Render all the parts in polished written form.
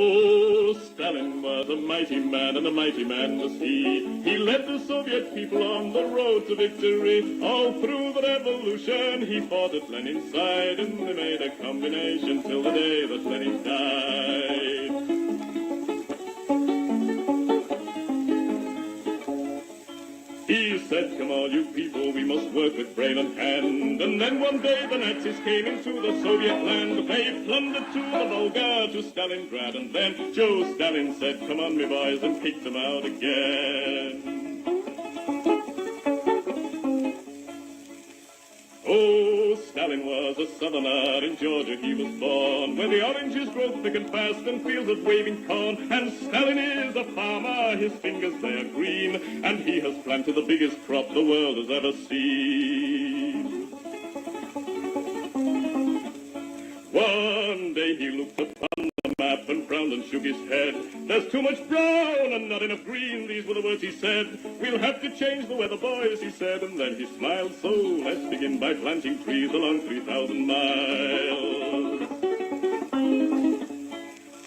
Oh, Stalin was a mighty man, and a mighty man was he. He led the Soviet people on the road to victory. All through the revolution, he fought at Lenin's side, and they made a combination till the day that Lenin died. He said, come on, you people, we must work with brain and hand. And then one day the Nazis came into the Soviet land. They plundered to the Volga, to Stalingrad. And then Joe Stalin said, come on, me boys, and kicked them out again. Oh, Stalin was a southerner, in Georgia he was born, where the oranges grow thick and fast and fields of waving corn. And Stalin is a farmer, his fingers they are green, and he has planted the biggest crop the world has ever seen. One day he looked upon the map and frowned and shook his head. There's too much brown and not enough green, these were the words he said. We'll have to change the weather, boys, he said, and then he smiled. So let's begin by planting trees along 3,000 miles.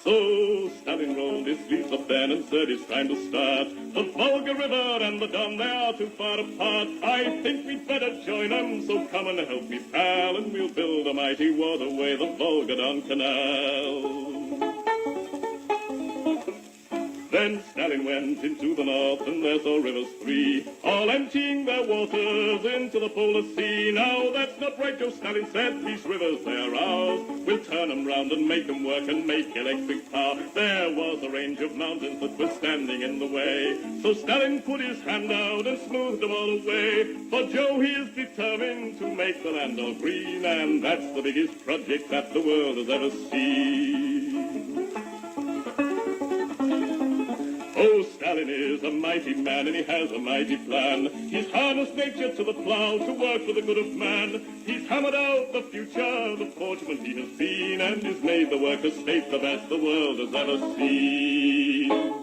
So Stalin rolled his sleeves up then and said it's time to start. The Volga River and the Don, they are too far apart. I think we'd better join them, so come and help me, pal, and we'll build a mighty waterway, the Volga-Don Canal. Then Stalin went into the north, and there saw rivers three, all emptying their waters into the polar sea. Now that's not right, Joe Stalin said, these rivers, they are ours. We'll turn them round and make them work and make electric power. There was a range of mountains that were standing in the way, so Stalin put his hand out and smoothed them all away. For Joe, he is determined to make the land all green, and that's the biggest project that the world has ever seen. Oh, Stalin is a mighty man, and he has a mighty plan. He's harnessed nature to the plow to work for the good of man. He's hammered out the future, the fortunate he has seen, and he's made the worker state the best the world has ever seen.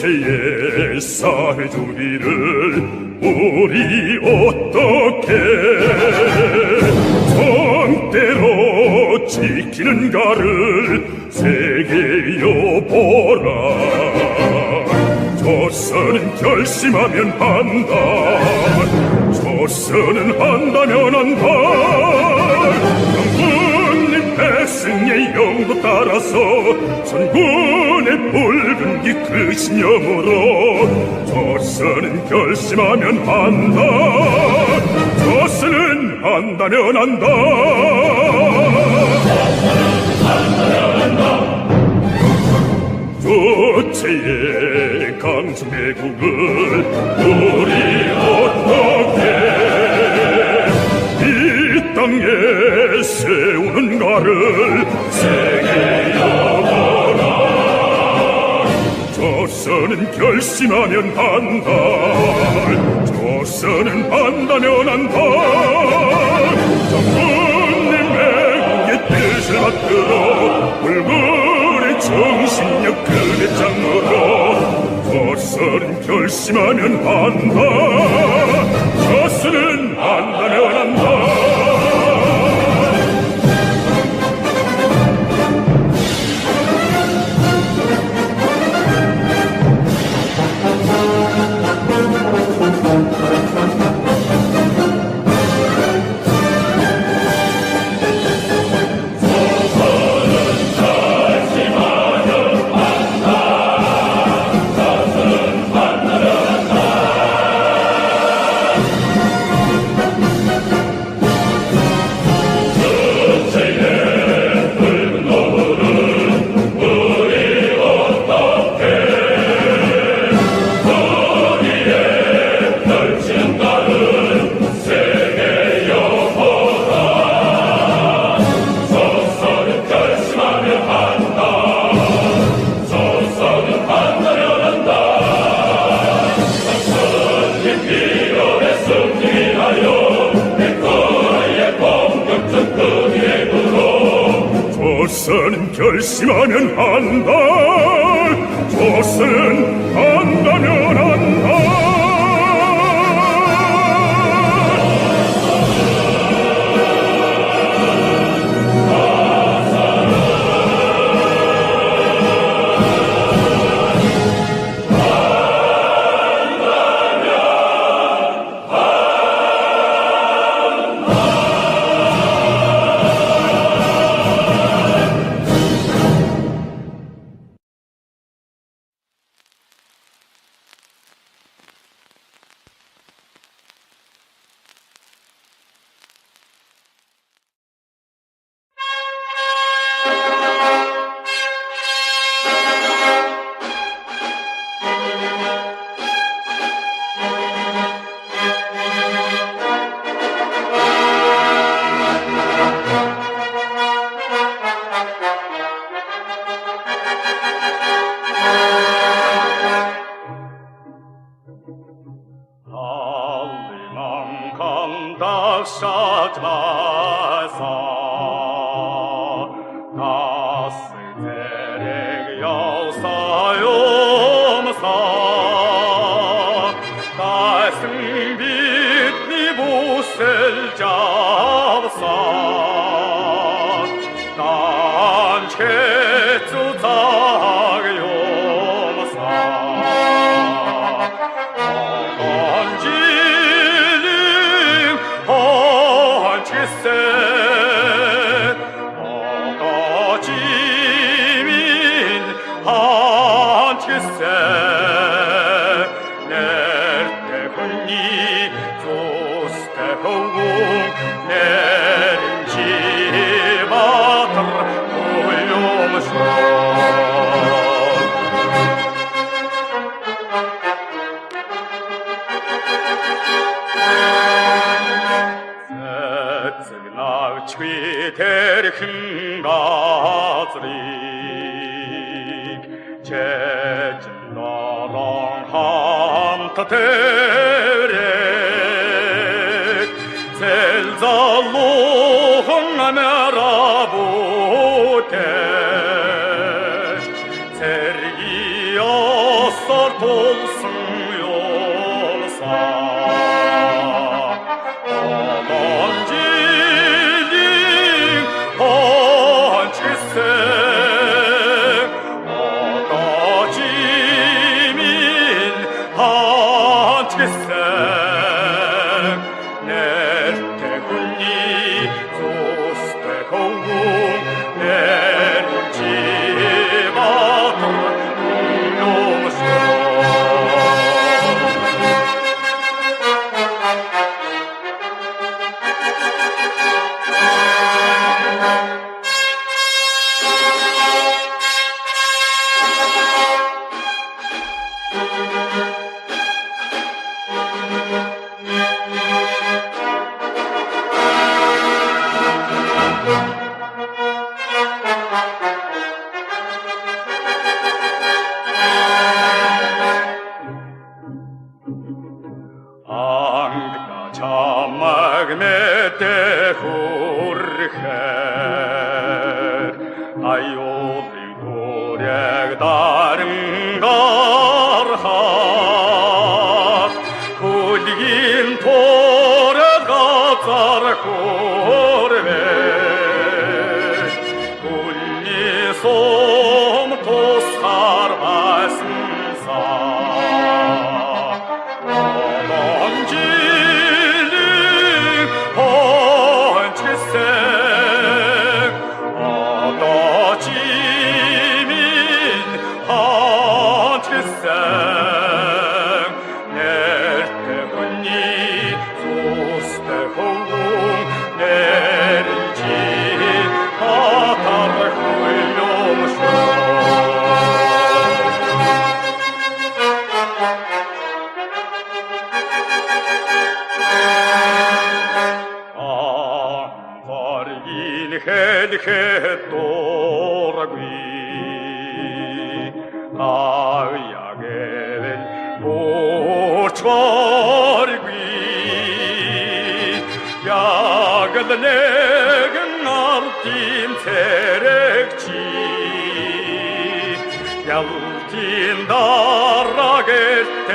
전체의 사회 준비를 우리 어떻게 성대로 지키는가를 세계여보라. 조선은 결심하면 한다. 조선은 한다면 한다. 국민 백성의 영도 따라서 선군의 붉은 기 그 신념으로 조선은 결심하면 한다. 조선은 한다면 한다. 조체의 강성대국을 우리 어떻게 이 땅에 세우는가를 세계여보라. 조선은 결심하면 한다. 조선은 한다면 한다. 장군님의 뜻을 받들어 붉은의 정신력 그대 장으로 조선은 결심하면 한다. 조선은 한다면 한다. 조선 결심하면 한다. 조선 한다면 한다. 야가 내겐 남긴 세력지 ялтин дарагетте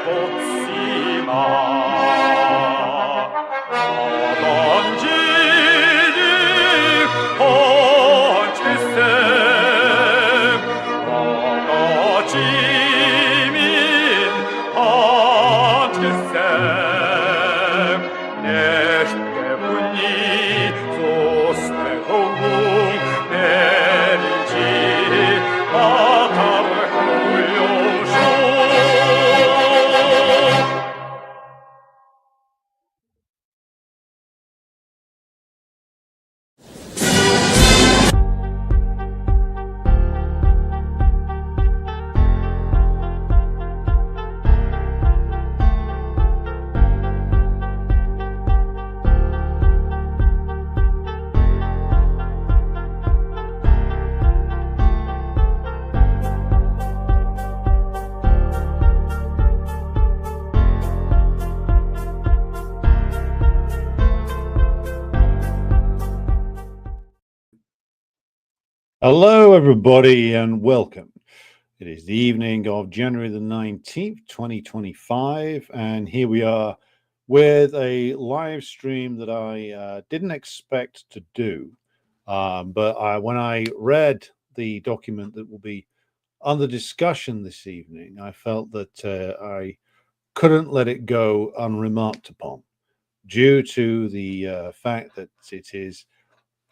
боцсима Адамжиди хончкисем Адачимин хончкисем Неште буни зосте хогум неринчи Hello, everybody, and welcome. It is the evening of January the 19th, 2025, and here we are with a live stream that I didn't expect to do. But when I read the document that will be under discussion this evening, I felt that I couldn't let it go unremarked upon due to the fact that it is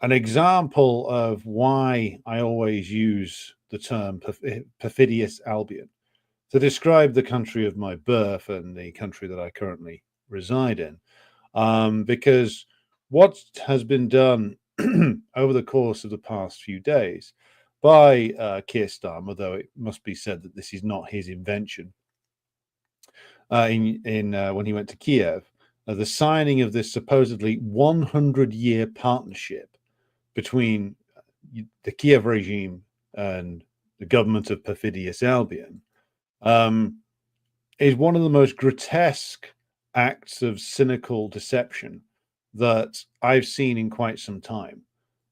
an example of why I always use the term perfidious Albion to describe the country of my birth and the country that I currently reside in. Because what has been done over the course of the past few days by Keir Starmer, though it must be said that this is not his invention, when he went to Kiev, the signing of this supposedly 100-year partnership between the Kiev regime and the government of perfidious Albion is one of the most grotesque acts of cynical deception that I've seen in quite some time.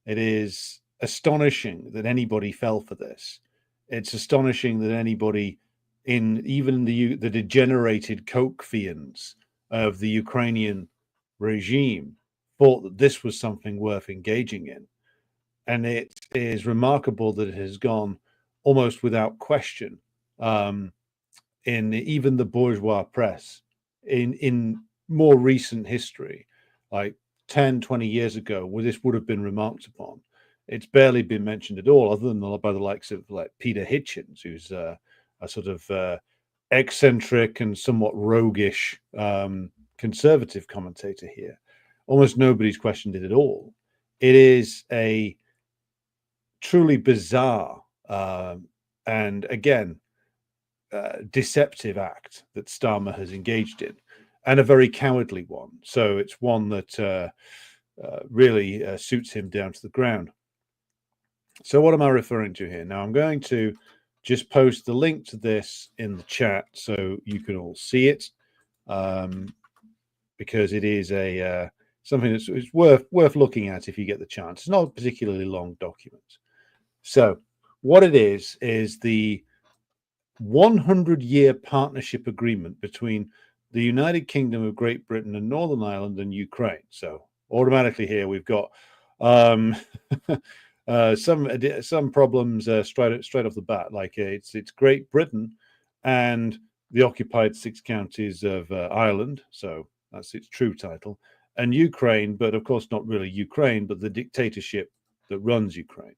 It is astonishing that anybody fell for this. It's astonishing that anybody, in even the degenerated coke fiends of the Ukrainian regime, thought that this was something worth engaging in. And it is remarkable that it has gone almost without question in even the bourgeois press in more recent history, like 10, 20 years ago, where this would have been remarked upon. It's barely been mentioned at all, other than by the likes of like Peter Hitchens, who's a sort of eccentric and somewhat roguish conservative commentator here. Almost nobody's questioned it at all. It is a truly bizarre and again deceptive act that Starmer has engaged in, and a very cowardly one. So it's one that really suits him down to the ground. So what am I referring to here? Now I'm going to just post the link to this in the chat so you can all see it, because it is a something that's worth looking at if you get the chance. It's not a particularly long document. So what it is the 100-year partnership agreement between the United Kingdom of Great Britain and Northern Ireland and Ukraine. So automatically here we've got some problems straight off the bat. Like it's Great Britain and the occupied 6 counties of Ireland. So that's its true title. And Ukraine, but of course not really Ukraine, but the dictatorship that runs Ukraine.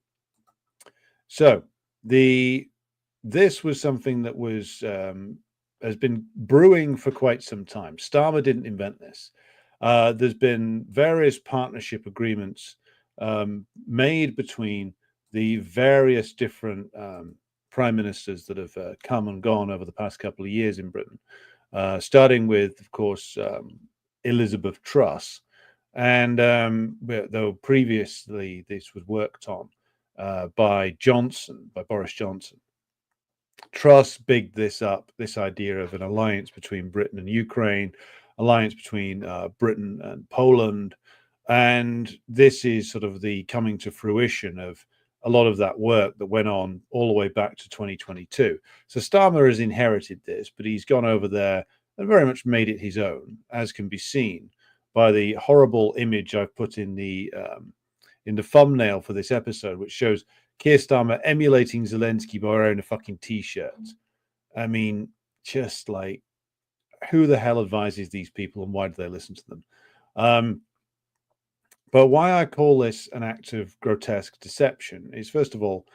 So this was something that was has been brewing for quite some time. Starmer didn't invent this. There's been various partnership agreements made between the various different prime ministers that have come and gone over the past couple of years in Britain, starting with, of course, Elizabeth Truss, and though previously this was worked on by Boris Johnson. Truss bigged this up, this idea of an alliance between Britain and Ukraine, alliance between Britain and Poland, And this is sort of the coming to fruition of a lot of that work that went on all the way back to 2022. So Starmer has inherited this, but he's gone over there and very much made it his own, as can be seen by the horrible image I've put in the thumbnail for this episode, which shows Keir Starmer emulating Zelensky by wearing a fucking t-shirt. I mean, just like, who the hell advises these people and why do they listen to them? But why I call this an act of grotesque deception is, first of all,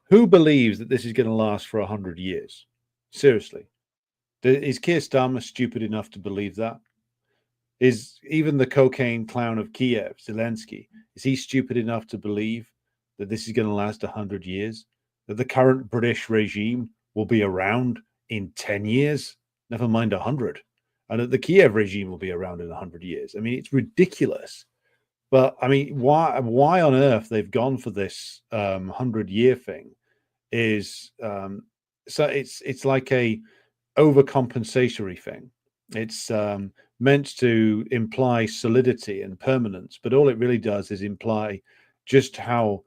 who believes that this is going to last for 100 years? Seriously. Is Keir Starmer stupid enough to believe that? Is even the cocaine clown of Kiev, Zelensky, is he stupid enough to believe that this is going to last 100 years? That the current British regime will be around in 10 years? Never mind 100. And that the Kiev regime will be around in 100 years. I mean, it's ridiculous. But I mean, why on earth they've gone for this 100-year thing is so it's like a overcompensatory thing. It's meant to imply solidity and permanence, but all it really does is imply just how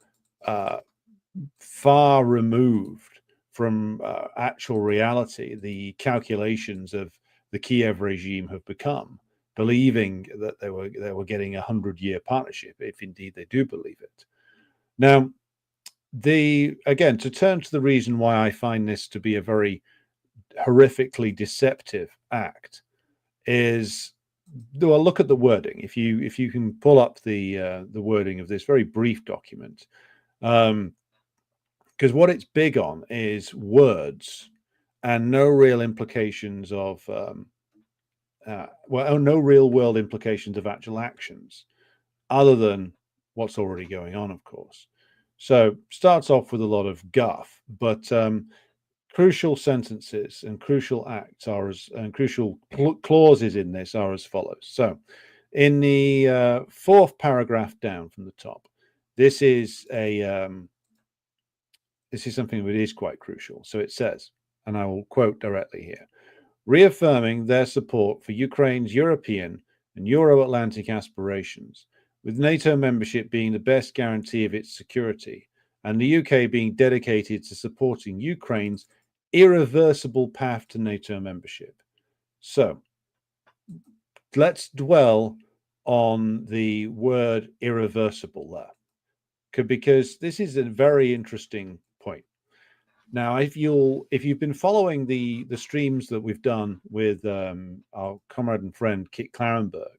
far removed from actual reality the calculations of the Kiev regime have become, believing that they were getting a 100-year partnership, if indeed they do believe it. Now, again, to turn to the reason why I find this to be a very horrifically deceptive act is, well, look at the wording. If you can pull up the wording of this very brief document, because what it's big on is words and no real implications of no real world implications of actual actions, other than what's already going on, of course. So starts off with a lot of guff, but crucial sentences and crucial acts and crucial clauses in this are as follows. So in the fourth paragraph down from the top, this is something that is quite crucial. So it says, and I will quote directly here: reaffirming their support for Ukraine's European and Euro-Atlantic aspirations, with NATO membership being the best guarantee of its security, and the UK being dedicated to supporting Ukraine's irreversible path to NATO membership. So let's dwell on the word irreversible there, because this is a very interesting point. Now, if you've been following the streams that we've done with our comrade and friend Kit Clarenberg,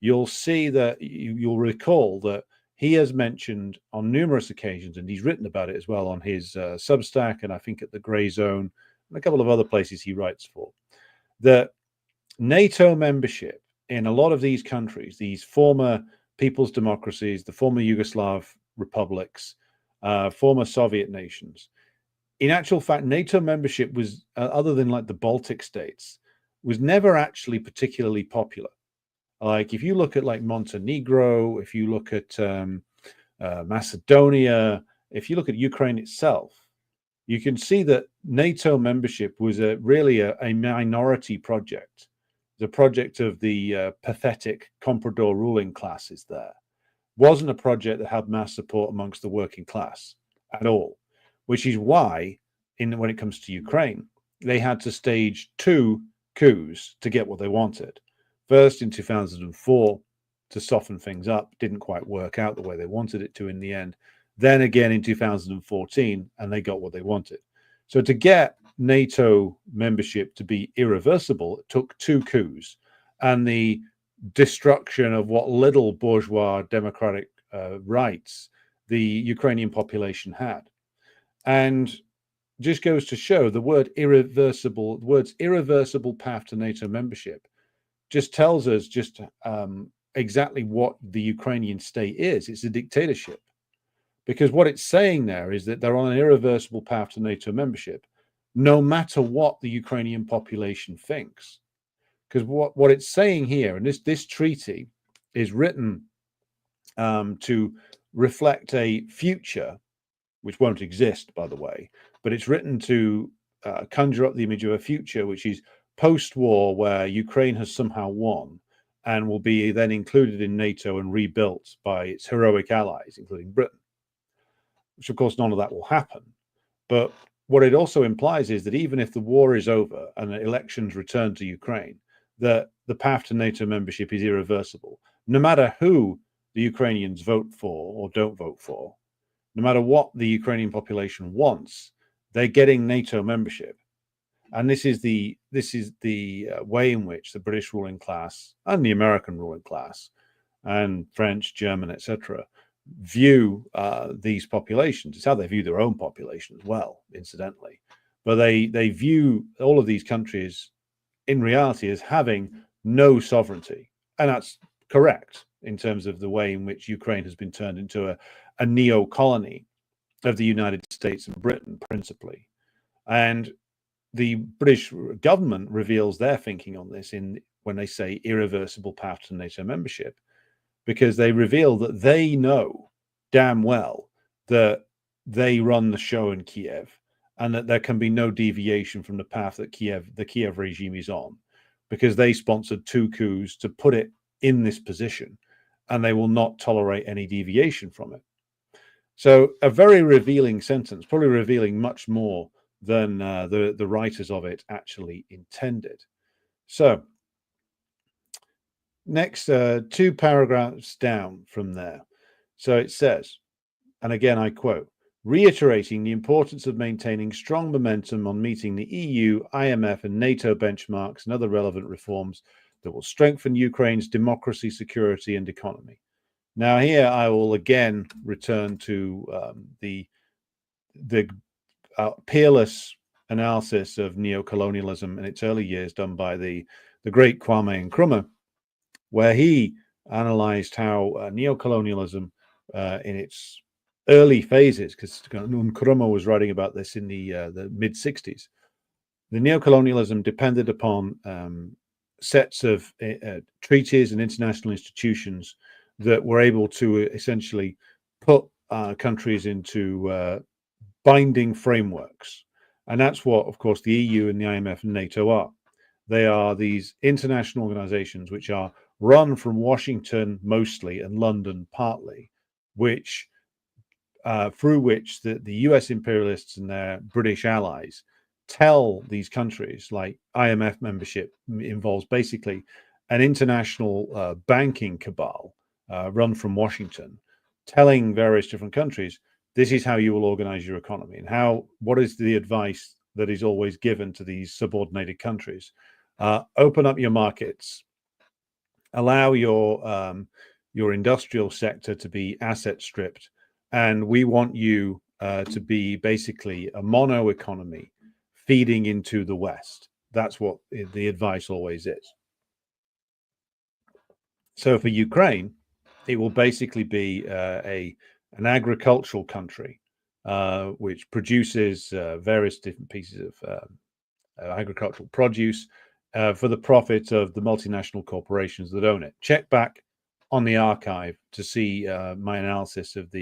you'll see that you'll recall that he has mentioned on numerous occasions, and he's written about it as well on his Substack, and I think at the Grey Zone and a couple of other places he writes for, that NATO membership in a lot of these countries, these former people's democracies, the former Yugoslav republics, former Soviet nations, in actual fact, NATO membership was, other than like the Baltic states, was never actually particularly popular. Like if you look at like Montenegro, if you look at Macedonia, if you look at Ukraine itself, you can see that NATO membership was really a minority project. The project of the pathetic comprador ruling classes there. Wasn't a project that had mass support amongst the working class at all, which is why, when it comes to Ukraine, they had to stage 2 coups to get what they wanted. First in 2004 to soften things up, didn't quite work out the way they wanted it to in the end. Then again in 2014, and they got what they wanted. So to get NATO membership to be irreversible, it took 2 coups and the destruction of what little bourgeois democratic rights the Ukrainian population had. And just goes to show the words irreversible path to NATO membership just tells us just exactly what the Ukrainian state is. It's a dictatorship. Because what it's saying there is that they're on an irreversible path to NATO membership, no matter what the Ukrainian population thinks. Because what it's saying here, and this treaty is written to reflect a future, which won't exist, by the way, but it's written to conjure up the image of a future which is post-war, where Ukraine has somehow won, and will be then included in NATO and rebuilt by its heroic allies, including Britain, which of course none of that will happen. But what it also implies is that even if the war is over and elections return to Ukraine, that the path to NATO membership is irreversible. No matter who the Ukrainians vote for or don't vote for, no matter what the Ukrainian population wants, they're getting NATO membership. And this is the way in which the British ruling class and the American ruling class and French, German, etc., view these populations. It's how they view their own population as well, incidentally. But they view all of these countries in reality as having no sovereignty. And that's correct in terms of the way in which Ukraine has been turned into a neocolony of the United States and Britain, principally. And the British government reveals their thinking on this when they say irreversible path to NATO membership, because they reveal that they know damn well that they run the show in Kiev and that there can be no deviation from the path that the Kiev regime is on, because they sponsored 2 coups to put it in this position, and they will not tolerate any deviation from it. So a very revealing sentence, probably revealing much more than the writers of it actually intended. So next 2 paragraphs down from there. So it says, and again I quote, reiterating the importance of maintaining strong momentum on meeting the EU, IMF and NATO benchmarks and other relevant reforms that will strengthen Ukraine's democracy, security and economy. Now here I will again return to the peerless analysis of neocolonialism in its early years done by the great Kwame Nkrumah, where he analyzed how neocolonialism in its early phases, because Nkrumah was writing about this in the mid-60s, the neocolonialism depended upon sets of treaties and international institutions that were able to essentially put countries into binding frameworks. And that's what, of course, the EU and the IMF and NATO are. They are these international organizations which are run from Washington mostly and London partly, which through which the US imperialists and their British allies tell these countries, like IMF membership involves basically an international banking cabal run from Washington, telling various different countries, this is how you will organize your economy, and what is the advice that is always given to these subordinated countries. Open up your markets, allow your industrial sector to be asset stripped, and we want you to be basically a mono economy feeding into the West. That's what the advice always is. So for Ukraine, it will basically be an agricultural country which produces various different pieces of agricultural produce for the profit of the multinational corporations that own it. Check back on the archive to see my analysis of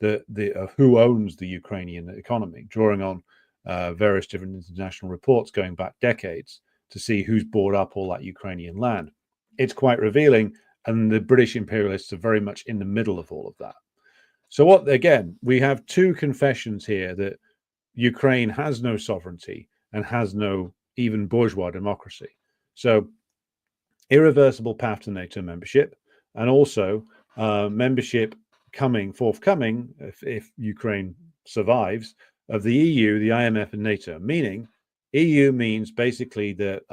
of who owns the Ukrainian economy, drawing on various different international reports going back decades to see who's bought up all that Ukrainian land. It's quite revealing, and the British imperialists are very much in the middle of all of that. So again, we have 2 confessions here that Ukraine has no sovereignty and has no even bourgeois democracy. So irreversible path to NATO membership, and also membership forthcoming, if Ukraine survives, of the EU, the IMF and NATO, meaning EU means basically that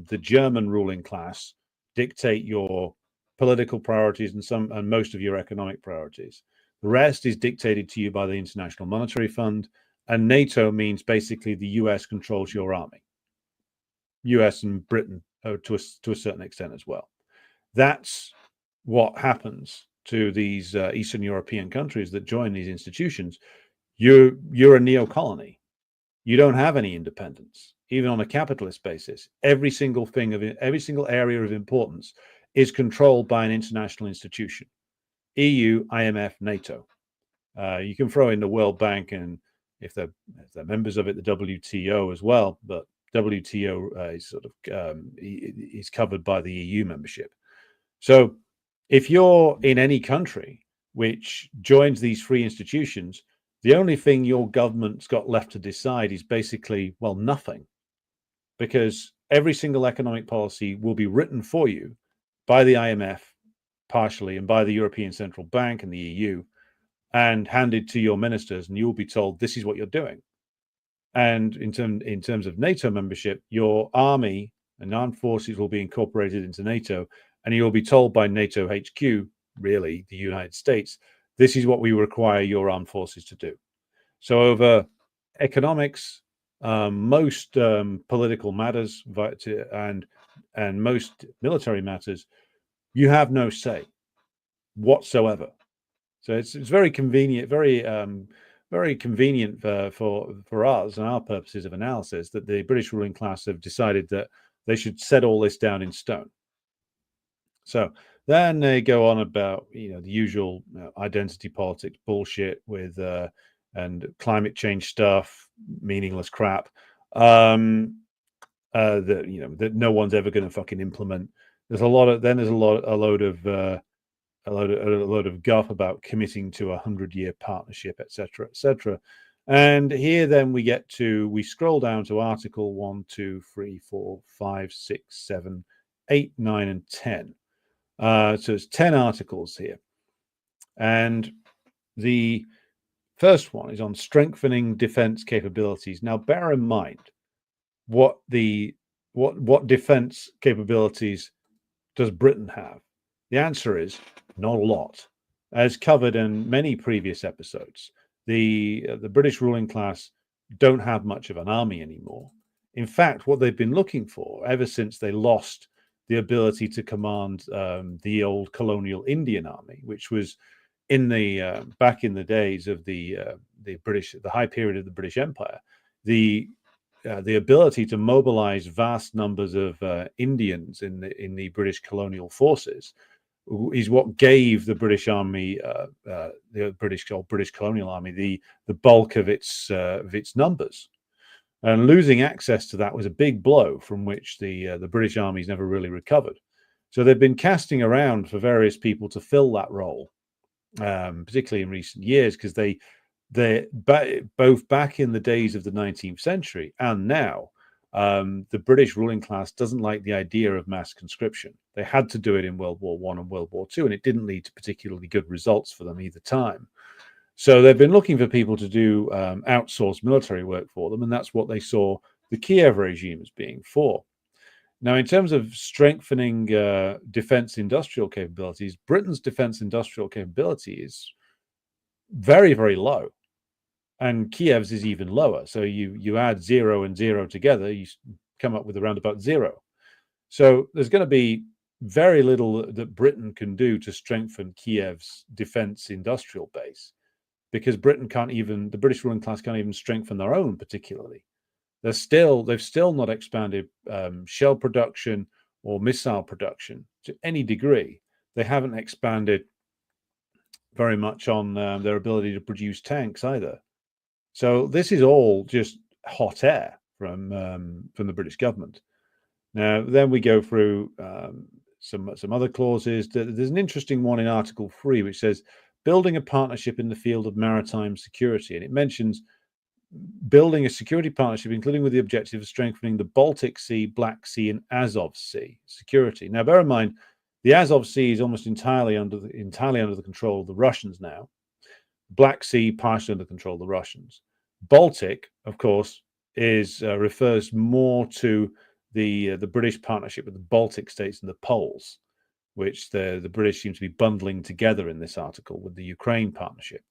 the German ruling class dictate your political priorities and most of your economic priorities. The rest is dictated to you by the International Monetary Fund, and NATO means basically the US controls your army. US and Britain to a certain extent as well. That's what happens to these Eastern European countries that join these institutions. You're a neocolony. You don't have any independence, even on a capitalist basis. Every single area of importance is controlled by an international institution. EU, IMF, NATO. You can throw in the World Bank, and if they're members of it, the WTO as well. But WTO is is covered by the EU membership. So if you're in any country which joins these free institutions, the only thing your government's got left to decide is basically, well, nothing, because every single economic policy will be written for you by the IMF partially and by the European Central Bank and the EU and handed to your ministers, and you will be told this is what you're doing. And in terms of NATO membership, your army and armed forces will be incorporated into NATO, and you'll be told by NATO HQ, really the United States, this is what we require your armed forces to do. So over economics, most political matters and most military matters, you have no say whatsoever. So it's very convenient, very convenient for us and our purposes of analysis that the British ruling class have decided that they should set all this down in stone. So then they go on about the usual identity politics bullshit with and climate change stuff, meaningless crap that that no one's ever going to fucking implement. There's a load of guff about committing to a 100-year partnership, etc., etc. And here then we scroll down to article 1, 2, 3, 4, 5, 6, 7, 8, 9, and 10. So it's 10 articles here. And the first one is on strengthening defense capabilities. Now, bear in mind what defense capabilities does Britain have? The answer is not a lot. As covered in many previous episodes, the British ruling class don't have much of an army anymore. In fact, what they've been looking for ever since they lost the ability to command the old colonial Indian army, which was in the back in the days of the high period of the British Empire, the ability to mobilize vast numbers of Indians in the British colonial forces is what gave the British Army, the British Colonial Army, the bulk of its numbers. And losing access to that was a big blow from which the British armies never really recovered. So they've been casting around for various people to fill that role, particularly in recent years, because they both back in the days of the 19th century and now, the British ruling class doesn't like the idea of mass conscription. They had to do it in World War I and World War II, and it didn't lead to particularly good results for them either time. So they've been looking for people to do outsourced military work for them, and that's what they saw the Kiev regime as being for. Now, in terms of strengthening defense industrial capabilities, Britain's defense industrial capability is very, very low. And Kiev's is even lower. So you add 0 and 0 together, you come up with around about 0. So there's going to be very little that Britain can do to strengthen Kiev's defense industrial base, because the British ruling class can't even strengthen their own particularly. They've still not expanded shell production or missile production to any degree. They haven't expanded very much on their ability to produce tanks either. So this is all just hot air from the British government. Now, then we go through some other clauses. There's an interesting one in Article 3, which says building a partnership in the field of maritime security. And it mentions building a security partnership, including with the objective of strengthening the Baltic Sea, Black Sea, and Azov Sea security. Now, bear in mind, the Azov Sea is almost entirely under the control of the Russians now. Black Sea partially under control of the Russians. Baltic, of course, refers more to the British partnership with the Baltic states and the Poles, which the British seem to be bundling together in this article with the Ukraine partnership.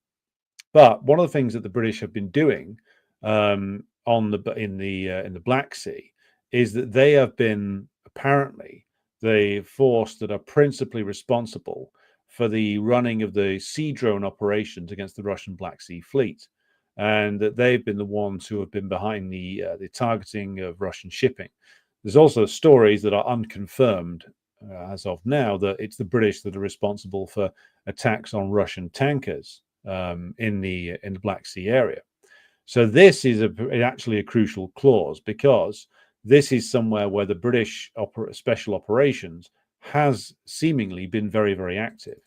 But one of the things that the British have been doing in the Black Sea is that they have been apparently the force that are principally responsible for the running of the sea drone operations against the Russian Black Sea Fleet, and that they've been the ones who have been behind the targeting of Russian shipping. There's also stories that are unconfirmed as of now that it's the British that are responsible for attacks on Russian tankers in the Black Sea area. So this is actually a crucial clause, because this is somewhere where the British special operations has seemingly been very, very active.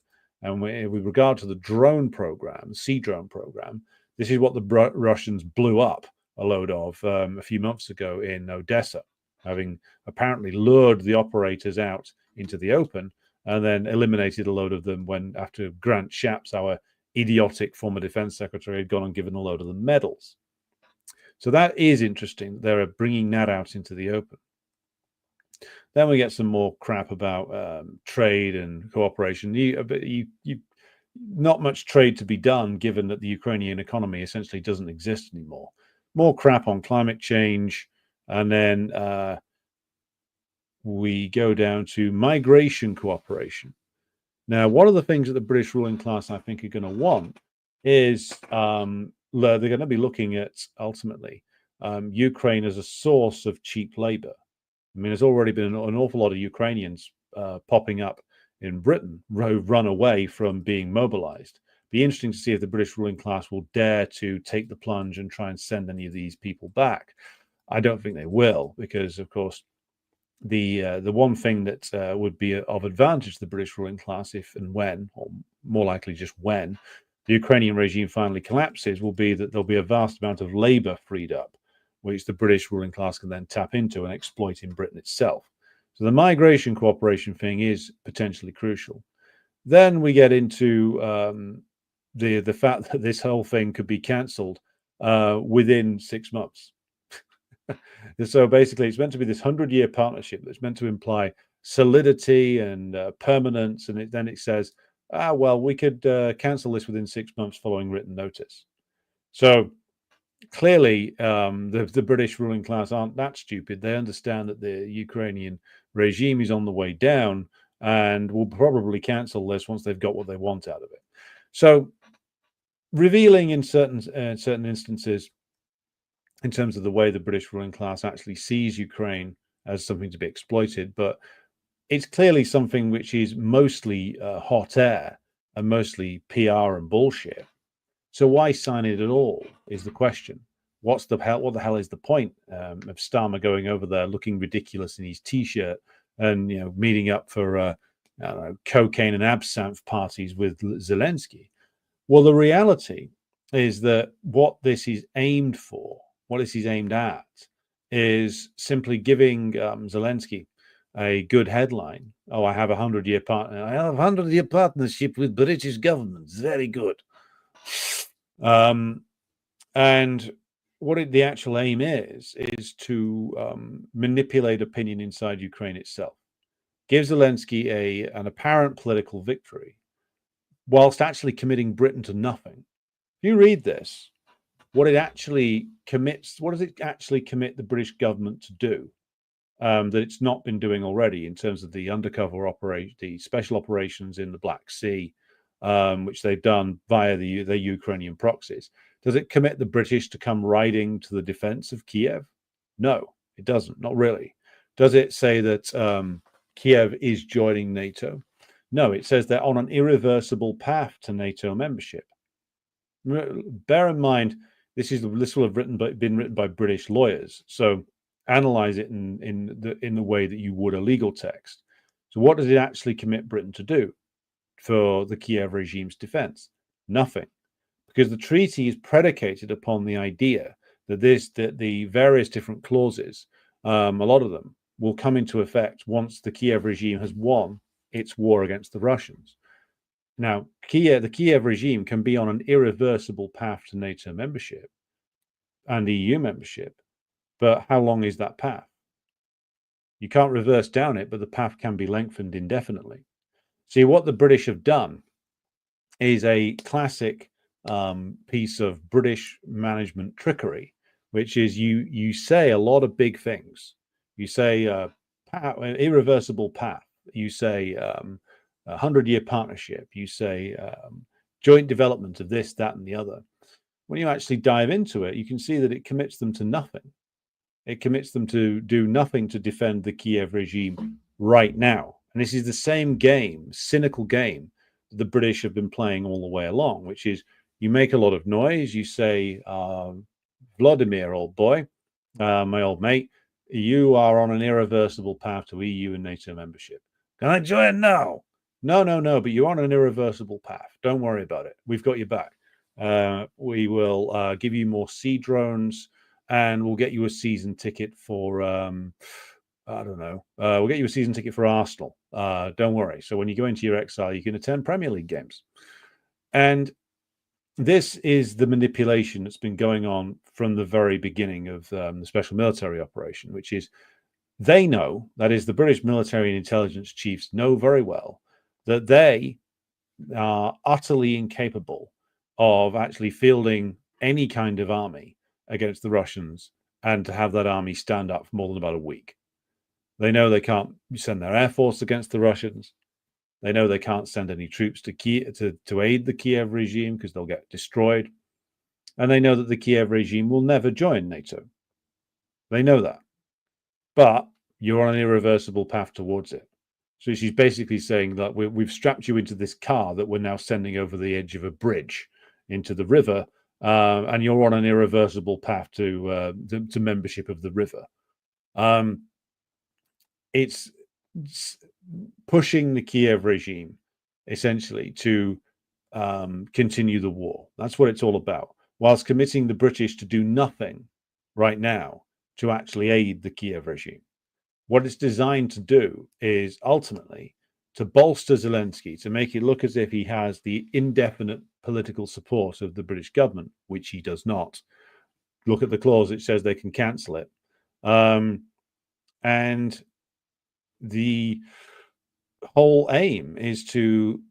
And with regard to the drone program, sea drone program, this is what the Russians blew up a load of a few months ago in Odessa, having apparently lured the operators out into the open and then eliminated a load of them when, after Grant Shapps, our idiotic former defense secretary, had gone and given a load of them medals. So that is interesting. They're bringing that out into the open. Then we get some more crap about trade and cooperation. Not much trade to be done, given that the Ukrainian economy essentially doesn't exist anymore. More crap on climate change, and then we go down to migration cooperation. Now, one of the things that the British ruling class, I think, are going to want is they're going to be looking at, ultimately, Ukraine as a source of cheap labor. I mean, there's already been an awful lot of Ukrainians popping up in Britain who run away from being mobilized. Be interesting to see if the British ruling class will dare to take the plunge and try and send any of these people back. I don't think they will, because, of course, the one thing that would be of advantage to the British ruling class, if and when, or more likely just when, the Ukrainian regime finally collapses, will be that there'll be a vast amount of labor freed up, which the British ruling class can then tap into and exploit in Britain itself. So the migration cooperation thing is potentially crucial. Then we get into the fact that this whole thing could be cancelled within 6 months. So basically, it's meant to be this 100-year partnership that's meant to imply solidity and permanence, and then it says, well, we could cancel this within 6 months following written notice. So clearly, the British ruling class aren't that stupid. They understand that the Ukrainian regime is on the way down and will probably cancel this once they've got what they want out of it. So, revealing in certain instances, in terms of the way the British ruling class actually sees Ukraine as something to be exploited, but it's clearly something which is mostly hot air and mostly PR and bullshit. So why sign it at all is the question. What the hell is the point of Starmer going over there looking ridiculous in his t-shirt and meeting up for cocaine and absinthe parties with Zelensky? Well, the reality is that what this is aimed for, what this is aimed at, is simply giving Zelensky a good headline. Oh, I have a 100-year partner. I have a 100-year partnership with British government. It's very good. And what the actual aim is to manipulate opinion inside Ukraine itself. Give Zelensky an apparent political victory, whilst actually committing Britain to nothing. If you read this, what does it actually commit the British government to do that it's not been doing already in terms of the undercover operation, the special operations in the Black Sea, which they've done via their Ukrainian proxies? Does it commit the British to come riding to the defense of Kiev? No, it doesn't, not really. Does it say that Kiev is joining NATO? No, it says they're on an irreversible path to NATO membership. Bear in mind, this will have been written by British lawyers, so analyze it in the way that you would a legal text. So what does it actually commit Britain to do for the Kiev regime's defense? Nothing, because the treaty is predicated upon the idea that the various different clauses, a lot of them, will come into effect once the Kiev regime has won its war against the Russians. Now, the Kiev regime can be on an irreversible path to NATO membership and EU membership, but how long is that path? You can't reverse down it, but the path can be lengthened indefinitely. See, what the British have done is a classic piece of British management trickery, which is you say a lot of big things. You say irreversible path. You say 100-year partnership. You say joint development of this, that, and the other. When you actually dive into it, you can see that it commits them to nothing. It commits them to do nothing to defend the Kiev regime right now. And this is the same game, cynical game, that the British have been playing all the way along, which is you make a lot of noise. You say, Vladimir, old boy, my old mate, you are on an irreversible path to EU and NATO membership. Can I join now? No, but you're on an irreversible path. Don't worry about it. We've got your back. We will give you more sea drones, and we'll get you a season ticket for, I don't know, we'll get you a season ticket for Arsenal. Don't worry. So when you go into your exile, you can attend Premier League games. And this is the manipulation that's been going on from the very beginning of the special military operation, which is they know, that is, the British military and intelligence chiefs know very well that they are utterly incapable of actually fielding any kind of army against the Russians and to have that army stand up for more than about a week. They know they can't send their air force against the Russians. They know they can't send any troops to aid the Kiev regime because they'll get destroyed. And they know that the Kiev regime will never join NATO. They know that. But you're on an irreversible path towards it. So she's basically saying that we've strapped you into this car that we're now sending over the edge of a bridge into the river, and you're on an irreversible path to membership of the river. It's pushing the Kiev regime essentially to continue the war. That's what it's all about, whilst committing the British to do nothing right now to actually aid the Kiev regime. What it's designed to do is ultimately to bolster Zelensky, to make it look as if he has the indefinite political support of the British government, which he does not. Look at the clause, it says they can cancel it. And the whole aim is to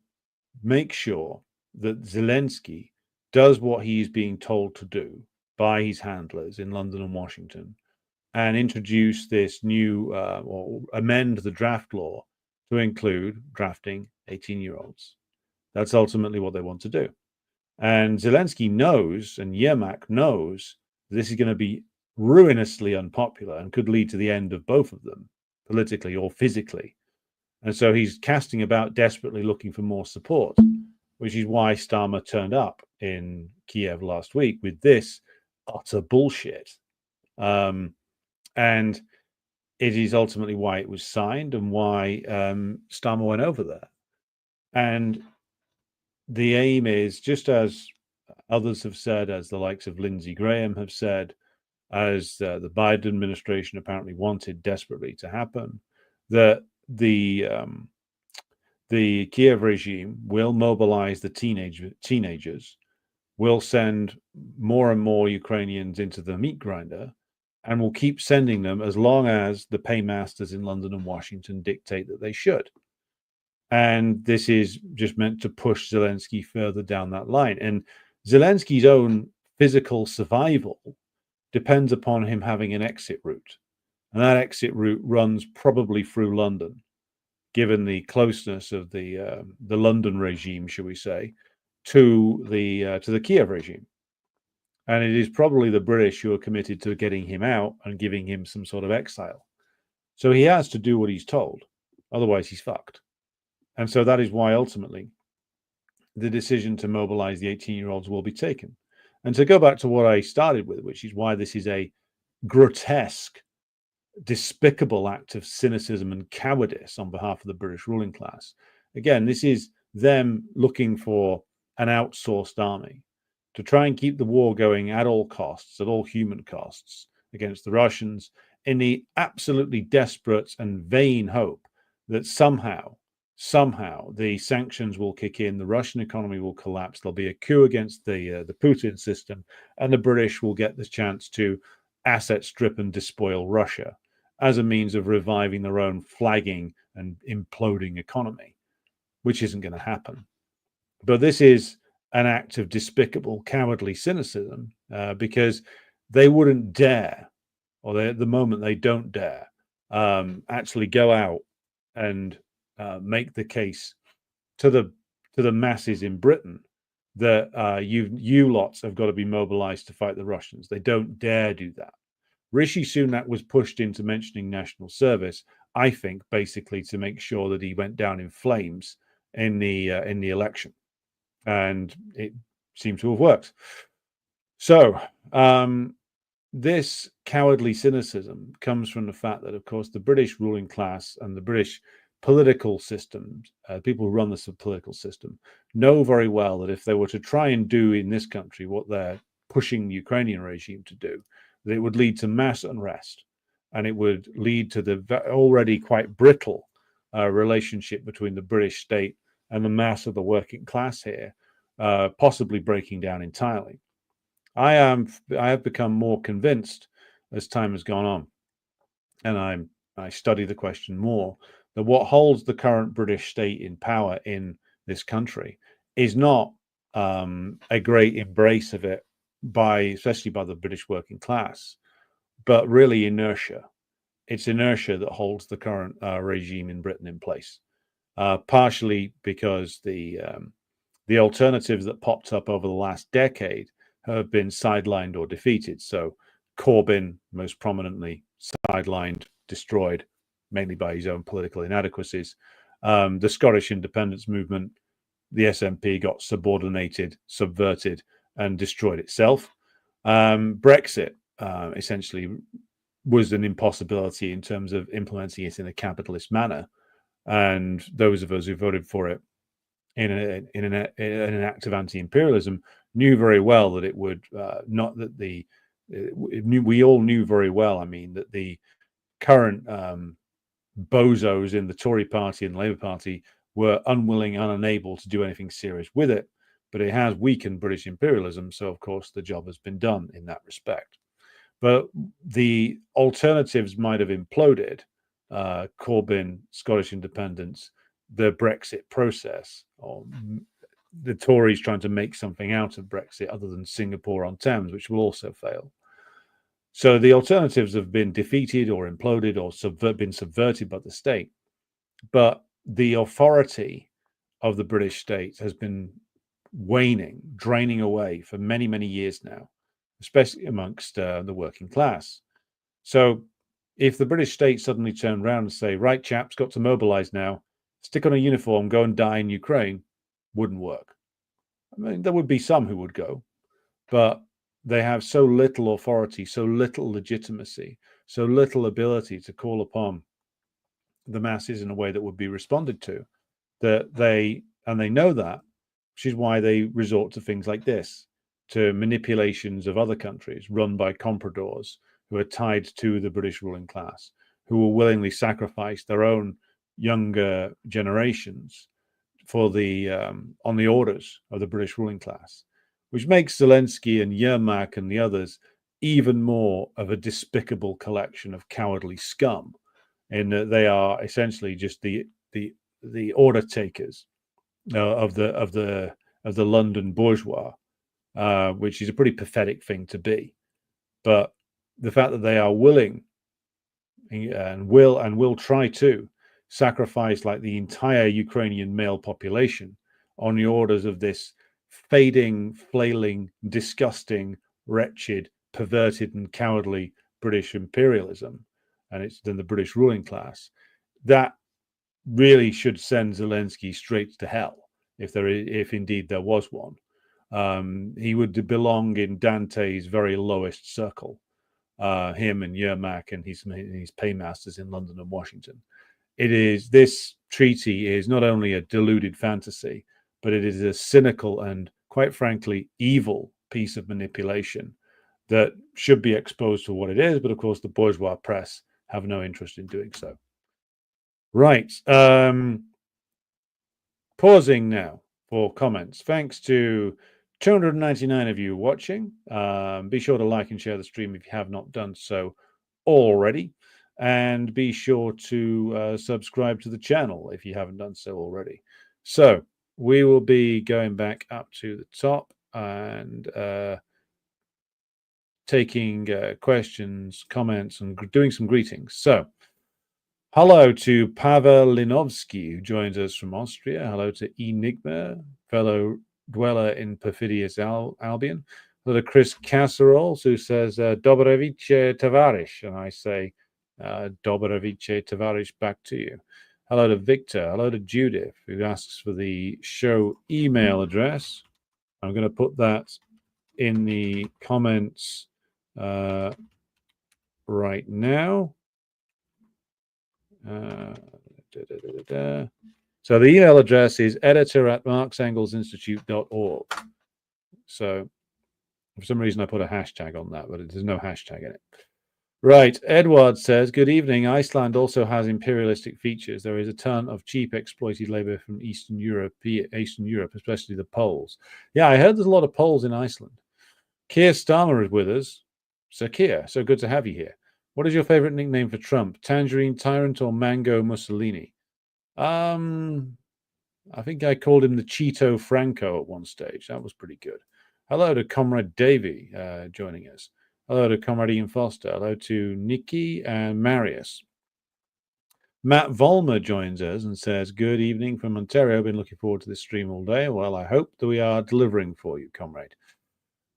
make sure that Zelensky does what he's being told to do by his handlers in London and Washington, and introduce this new or amend the draft law to include drafting 18-year-olds. That's ultimately what they want to do. And Zelensky knows, and Yermak knows, this is going to be ruinously unpopular and could lead to the end of both of them, politically or physically. And so he's casting about desperately looking for more support, which is why Starmer turned up in Kiev last week with this utter bullshit. And it is ultimately why it was signed and why Starmer went over there. And the aim is, just as others have said, as the likes of Lindsey Graham have said, as the Biden administration apparently wanted desperately to happen, that the Kiev regime will mobilize the teenagers, will send more and more Ukrainians into the meat grinder, and will keep sending them as long as the paymasters in London and Washington dictate that they should. And this is just meant to push Zelensky further down that line. And Zelensky's own physical survival depends upon him having an exit route. And that exit route runs probably through London, given the closeness of the London regime, shall we say, to the Kiev regime. And it is probably the British who are committed to getting him out and giving him some sort of exile. So he has to do what he's told. Otherwise, he's fucked. And so that is why ultimately the decision to mobilize the 18-year-olds will be taken. And to go back to what I started with, which is why this is a grotesque, despicable act of cynicism and cowardice on behalf of the British ruling class. Again, this is them looking for an outsourced army to try and keep the war going at all costs, at all human costs, against the Russians, in the absolutely desperate and vain hope that somehow the sanctions will kick in, the Russian economy will collapse, there'll be a coup against the Putin system, and the British will get the chance to asset strip and despoil Russia as a means of reviving their own flagging and imploding economy, which isn't going to happen. But this is an act of despicable, cowardly cynicism because they wouldn't dare, or at the moment they don't dare, actually go out and make the case to the masses in Britain that you lots have got to be mobilized to fight the Russians. They don't dare do that. Rishi Sunak was pushed into mentioning national service, I think, basically to make sure that he went down in flames in the election. And it seemed to have worked. So this cowardly cynicism comes from the fact that, of course, the British ruling class and the British political systems, people who run this political system, know very well that if they were to try and do in this country what they're pushing the Ukrainian regime to do, that it would lead to mass unrest, and it would lead to the already quite brittle relationship between the British state and the mass of the working class here, possibly breaking down entirely. I have become more convinced as time has gone on, and I study the question more, that what holds the current British state in power in this country is not a great embrace of it especially by the British working class, but really inertia. It's inertia that holds the current regime in Britain in place, partially because the alternatives that popped up over the last decade have been sidelined or defeated. So Corbyn, most prominently, sidelined, destroyed, mainly by his own political inadequacies. The Scottish independence movement, the SNP, got subordinated, subverted, and destroyed itself. Brexit essentially was an impossibility in terms of implementing it in a capitalist manner. And those of us who voted for it in an act of anti-imperialism knew very well that it would not that the we all knew very well, I mean, that the current bozos in the Tory party and Labour Party were unwilling and unable to do anything serious with it, but it has weakened British imperialism, so of course the job has been done in that respect. But the alternatives might have imploded, Corbyn, Scottish independence, the Brexit process, or the Tories trying to make something out of Brexit other than Singapore on Thames, which will also fail. So the alternatives have been defeated or imploded or been subverted by the state. But the authority of the British state has been waning, draining away for many, many years now, especially amongst the working class. So if the British state suddenly turned around and say, right, chaps, got to mobilize now, stick on a uniform, go and die in Ukraine, wouldn't work. I mean, there would be some who would go, but they have so little authority, so little legitimacy, so little ability to call upon the masses in a way that would be responded to, that they know that, which is why they resort to things like this, to manipulations of other countries run by compradors who are tied to the British ruling class, who will willingly sacrifice their own younger generations for the on the orders of the British ruling class, which makes Zelensky and Yermak and the others even more of a despicable collection of cowardly scum, in that they are essentially just the order takers of the London bourgeois, which is a pretty pathetic thing to be. But the fact that they are willing and will try to sacrifice like the entire Ukrainian male population on the orders of this fading, flailing, disgusting, wretched, perverted and cowardly British imperialism, and it's then the British ruling class, that really should send Zelensky straight to hell, if indeed there was one. He would belong in Dante's very lowest circle, him and Yermak and his paymasters in London and Washington. This treaty is not only a deluded fantasy, but it is a cynical and, quite frankly, evil piece of manipulation that should be exposed for what it is. But of course, the bourgeois press have no interest in doing so. Right. Pausing now for comments. Thanks to 299 of you watching. Be sure to like and share the stream if you have not done so already. And be sure to subscribe to the channel if you haven't done so already. So we will be going back up to the top and taking questions, comments, and doing some greetings. So hello to Pavel Linovsky, who joins us from Austria. Hello to Enigma, fellow dweller in perfidious Albion. Hello to Chris Casserols, who says, Dobrovice Tavarish. And I say, Dobrovice Tavarish back to you. Hello to Victor. Hello to Judith, who asks for the show email address. I'm going to put that in the comments right now. So the email address is editor@marxengelsinstitute.org. So for some reason I put a hashtag on that, but there's no hashtag in it. Right. Edward says, good evening. Iceland also has imperialistic features. There is a ton of cheap exploited labor from Eastern Europe, especially the Poles. Yeah, I heard there's a lot of Poles in Iceland. Keir Starmer is with us. So Keir, so good to have you here. What is your favorite nickname for Trump? Tangerine Tyrant or Mango Mussolini? I think I called him the Cheeto Franco at one stage. That was pretty good. Hello to Comrade Davey joining us. Hello to Comrade Ian Foster. Hello to Nikki and Marius. Matt Vollmer joins us and says, good evening from Ontario. Been looking forward to this stream all day. Well, I hope that we are delivering for you, comrade.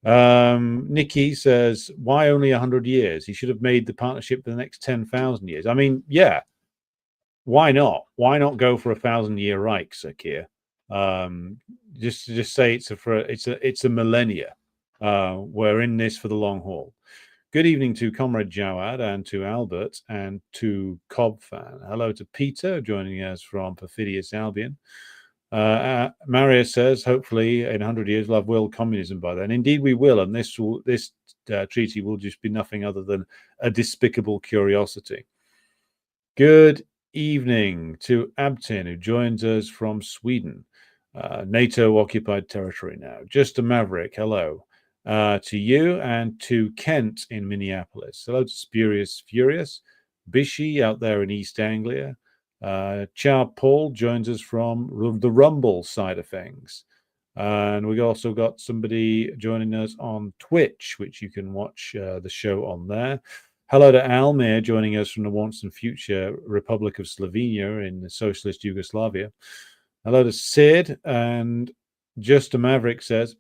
Nikki says, why only 100 years? He should have made the partnership for the next 10,000 years. I mean, yeah, why not? Why not go for 1,000-year Reichs, Keir? Just say it's a millennia. We're in this for the long haul. Good evening to Comrade Jawad and to Albert and to Cobfan. Hello to Peter joining us from Perfidious Albion. Marius says, hopefully in 100 years we'll have world communism by then. Indeed we will, and this treaty will just be nothing other than a despicable curiosity. Good evening to Abtin, who joins us from Sweden. NATO-occupied territory now. Just a Maverick, hello. To you and to Kent in Minneapolis. Hello to Spurious Furious. Bishy out there in East Anglia. Char Paul joins us from the Rumble side of things. And we also got somebody joining us on Twitch, which you can watch the show on there. Hello to Almir joining us from the once and future Republic of Slovenia in the socialist Yugoslavia. Hello to Sid, and Just a Maverick says,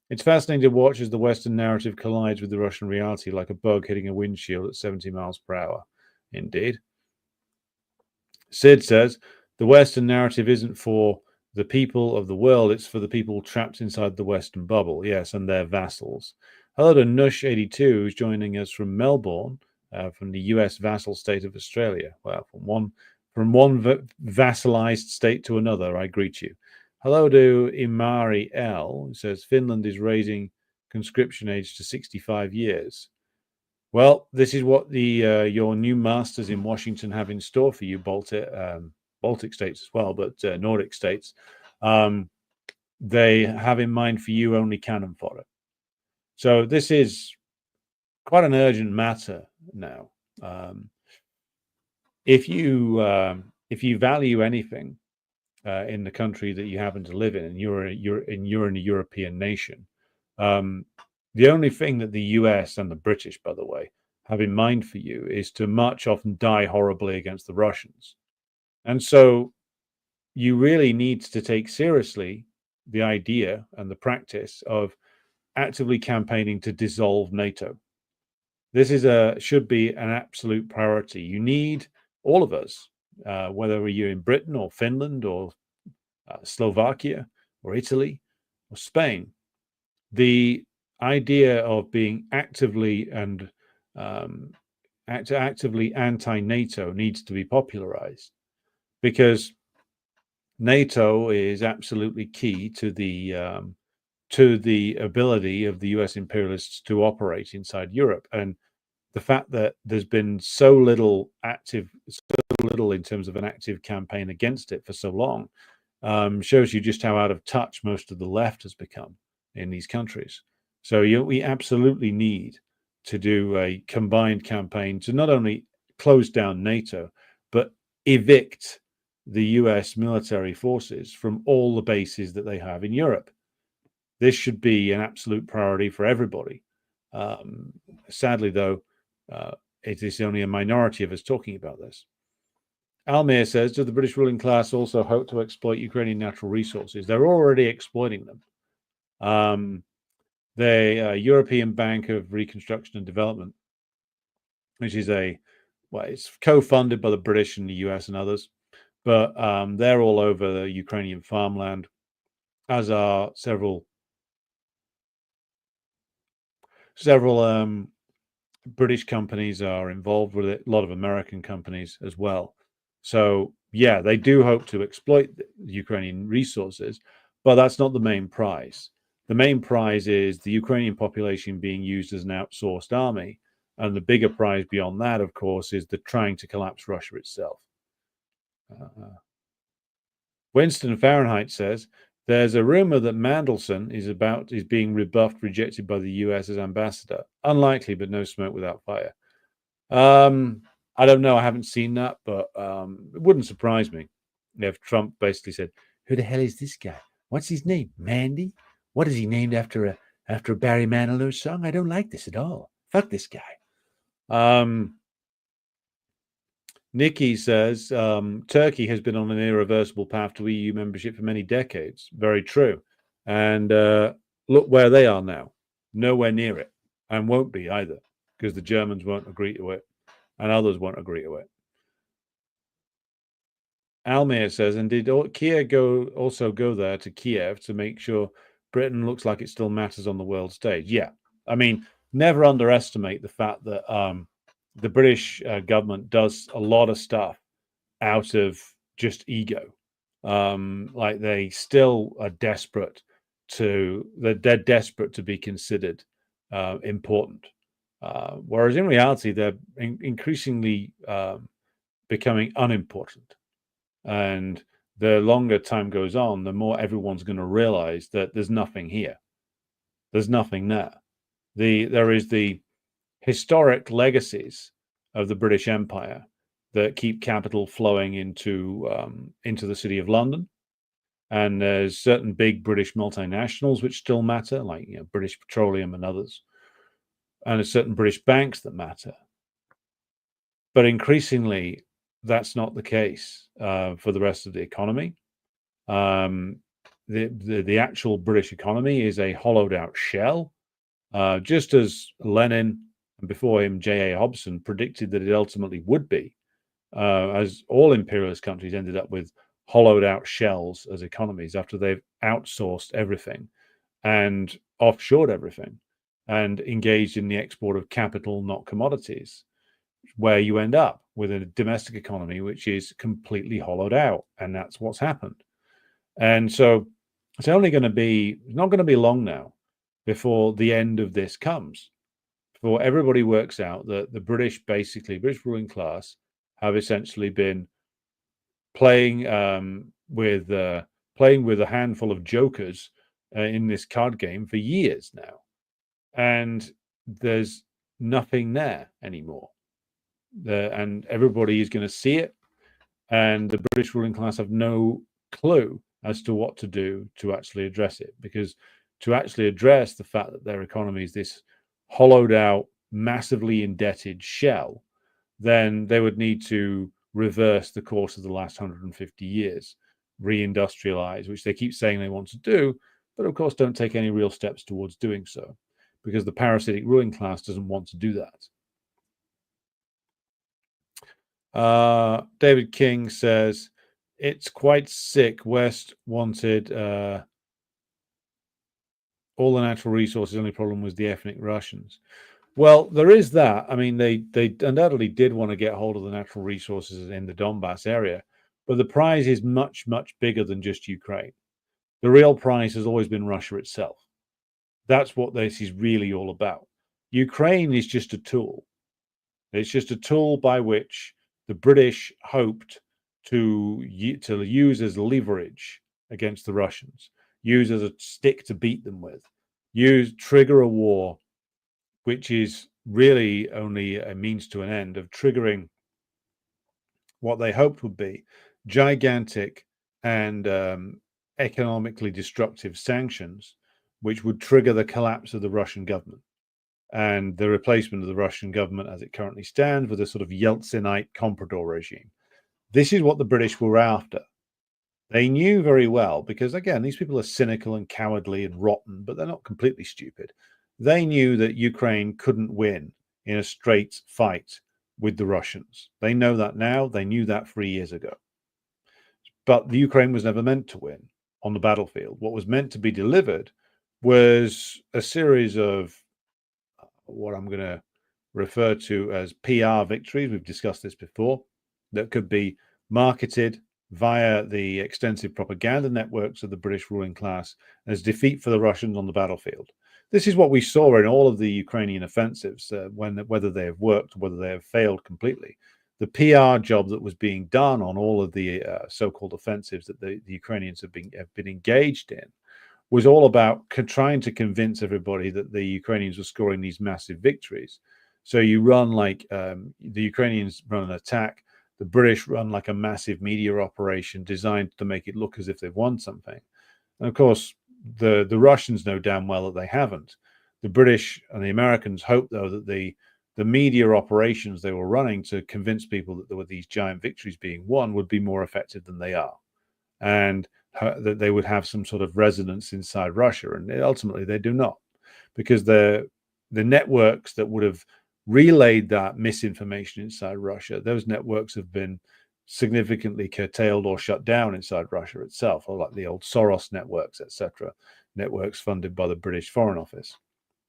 it's fascinating to watch as the Western narrative collides with the Russian reality like a bug hitting a windshield at 70 miles per hour. Indeed. Sid says, the Western narrative isn't for the people of the world, it's for the people trapped inside the Western bubble. Yes, and their vassals. Hello to Nush82, who's joining us from Melbourne, from the US vassal state of Australia. Well, from one vassalized state to another, I greet you. Hello to Imari L, who says Finland is raising conscription age to 65 years. Well, this is what your new masters in Washington have in store for you, Baltic states as well, but Nordic states. They have in mind for you only cannon fodder. So this is quite an urgent matter now. If you value anything in the country that you happen to live in, and you're in a European nation, the only thing that the US and the British, by the way, have in mind for you is to march off and die horribly against the Russians. And so you really need to take seriously the idea and the practice of actively campaigning to dissolve NATO. This should be an absolute priority. You need all of us, whether you're in Britain or Finland or Slovakia or Italy or Spain. The idea of being actively anti-NATO needs to be popularized, because NATO is absolutely key to the ability of the US imperialists to operate inside Europe. And the fact that there's been so little in terms of an active campaign against it for so long shows you just how out of touch most of the left has become in these countries. So we absolutely need to do a combined campaign to not only close down NATO, but evict the US military forces from all the bases that they have in Europe. This should be an absolute priority for everybody. Sadly, though, it is only a minority of us talking about this. Almir says, does the British ruling class also hope to exploit Ukrainian natural resources? They're already exploiting them. The European Bank of Reconstruction and Development, which is it's co-funded by the British and the US and others, but they're all over the Ukrainian farmland, as are several British companies are involved with it, a lot of American companies as well. So yeah, they do hope to exploit the Ukrainian resources, but that's not the main prize. The main prize is the Ukrainian population being used as an outsourced army. And the bigger prize beyond that, of course, is the trying to collapse Russia itself. Winston Fahrenheit says, there's a rumor that Mandelson is being rebuffed, rejected by the US as ambassador. Unlikely, but no smoke without fire. I don't know. I haven't seen that, but it wouldn't surprise me if Trump basically said, "Who the hell is this guy? What's his name? Mandy? What is he named after a Barry Manilow song? I don't like this at all. Fuck this guy." Nikki says Turkey has been on an irreversible path to EU membership for many decades. Very true. And look where they are now. Nowhere near it, and won't be either, because the Germans won't agree to it, and others won't agree to it. Almir says, and did Kiev also go there to Kiev to make sure Britain looks like it still matters on the world stage? Yeah. I mean, never underestimate the fact that the British government does a lot of stuff out of just ego. Like they still are desperate they're desperate to be considered important. Whereas in reality, they're increasingly becoming unimportant. And the longer time goes on, the more everyone's going to realize that there's nothing here. There's nothing there. There is the historic legacies of the British Empire that keep capital flowing into the city of London. And there's certain big British multinationals which still matter, like British Petroleum and others. And there's certain British banks that matter. But increasingly, that's not the case for the rest of the economy. The actual British economy is a hollowed out shell, just as Lenin and before him J.A. Hobson predicted that it ultimately would be, as all imperialist countries ended up with hollowed out shells as economies after they've outsourced everything and offshored everything and engaged in the export of capital, not commodities, where you end up with a domestic economy which is completely hollowed out. And that's what's happened. And so it's not going to be long now before the end of this comes, before everybody works out that the British ruling class have essentially been playing with a handful of jokers in this card game for years now. And there's nothing there anymore. And everybody is going to see it, and the British ruling class have no clue as to what to do to actually address it, because to actually address the fact that their economy is this hollowed out, massively indebted shell, then they would need to reverse the course of the last 150 years, reindustrialize, which they keep saying they want to do, but of course don't take any real steps towards doing so, because the parasitic ruling class doesn't want to do that. David King says, it's quite sick. West wanted all the natural resources. The only problem was the ethnic Russians. Well, there is that. I mean, they undoubtedly did want to get hold of the natural resources in the Donbass area, but the prize is much, much bigger than just Ukraine. The real prize has always been Russia itself. That's what this is really all about. Ukraine is just a tool. It's just a tool by which the British hoped to use as leverage against the Russians, use as a stick to beat them with, trigger a war, which is really only a means to an end of triggering what they hoped would be gigantic and economically destructive sanctions, which would trigger the collapse of the Russian government and the replacement of the Russian government as it currently stands with a sort of Yeltsinite comprador regime. This is what the British were after. They knew very well, because again, these people are cynical and cowardly and rotten, but they're not completely stupid. They knew that Ukraine couldn't win in a straight fight with the Russians. They know that now. They knew that 3 years ago. But the Ukraine was never meant to win on the battlefield. What was meant to be delivered was a series of what I'm going to refer to as PR victories. We've discussed this before. That could be marketed via the extensive propaganda networks of the British ruling class as defeat for the Russians on the battlefield. This is what we saw in all of the Ukrainian offensives, whether they have worked, whether they have failed completely. The PR job that was being done on all of the so-called offensives that the Ukrainians have been engaged in was all about trying to convince everybody that the Ukrainians were scoring these massive victories. So you run like the Ukrainians run an attack, the British run like a massive media operation designed to make it look as if they've won something. And of course, the Russians know damn well that they haven't. The British and the Americans hope, though, that the media operations they were running to convince people that there were these giant victories being won would be more effective than they are, and that they would have some sort of resonance inside Russia. And ultimately, they do not, because the networks that would have relayed that misinformation inside Russia, those networks have been significantly curtailed or shut down inside Russia itself, or like the old Soros networks, etc., networks funded by the British Foreign Office.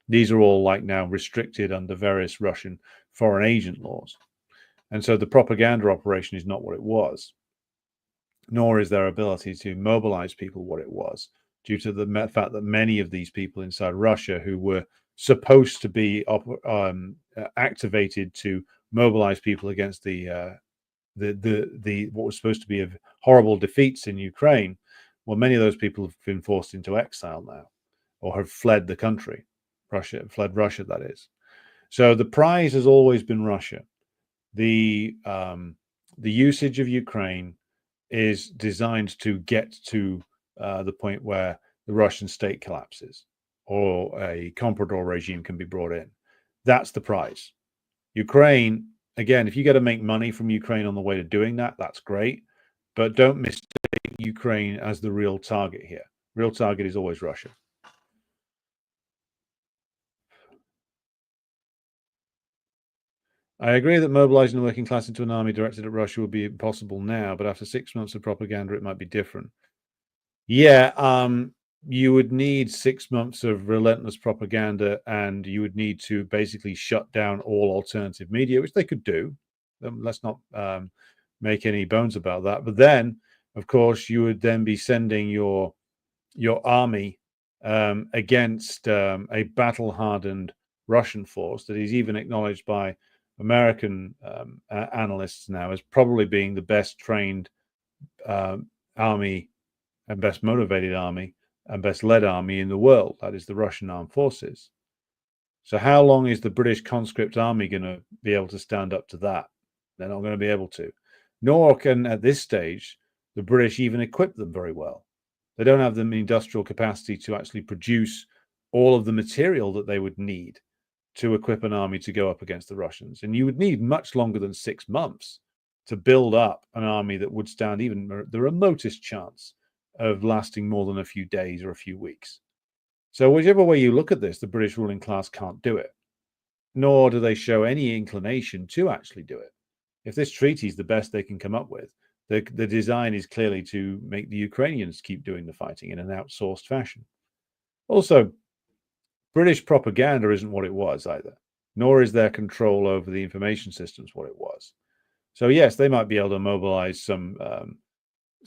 These are all like now restricted under various Russian foreign agent laws. And so the propaganda operation is not what it was, nor is their ability to mobilize people what it was, due to the fact that many of these people inside Russia who were supposed to be activated to mobilize people against the what was supposed to be of horrible defeats in Ukraine, well, many of those people have been forced into exile now, or have fled the country, fled Russia, that is. So the prize has always been Russia. The usage of Ukraine is designed to get to the point where the Russian state collapses, or a comprador regime can be brought in. That's the prize. Ukraine, again, if you get to make money from Ukraine on the way to doing that, that's great. But don't mistake Ukraine as the real target here. Real target is always Russia. I agree that mobilizing the working class into an army directed at Russia would be impossible now, but after 6 months of propaganda, it might be different. Yeah, you would need 6 months of relentless propaganda, and you would need to basically shut down all alternative media, which they could do. Let's not make any bones about that. But then, of course, you would then be sending your army against a battle-hardened Russian force that is even acknowledged by American analysts now as probably being the best trained army and best motivated army and best led army in the world. That is the Russian armed forces. So how long is the British conscript army going to be able to stand up to that? They're not going to be able to. Nor can, at this stage, the British even equip them very well. They don't have the industrial capacity to actually produce all of the material that they would need to equip an army to go up against the Russians. And you would need much longer than 6 months to build up an army that would stand even the remotest chance of lasting more than a few days or a few weeks. So whichever way you look at this, the British ruling class can't do it, nor do they show any inclination to actually do it. If this treaty is the best they can come up with, the design is clearly to make the Ukrainians keep doing the fighting in an outsourced fashion. Also, British propaganda isn't what it was either, nor is their control over the information systems what it was. So yes, they might be able to mobilize some of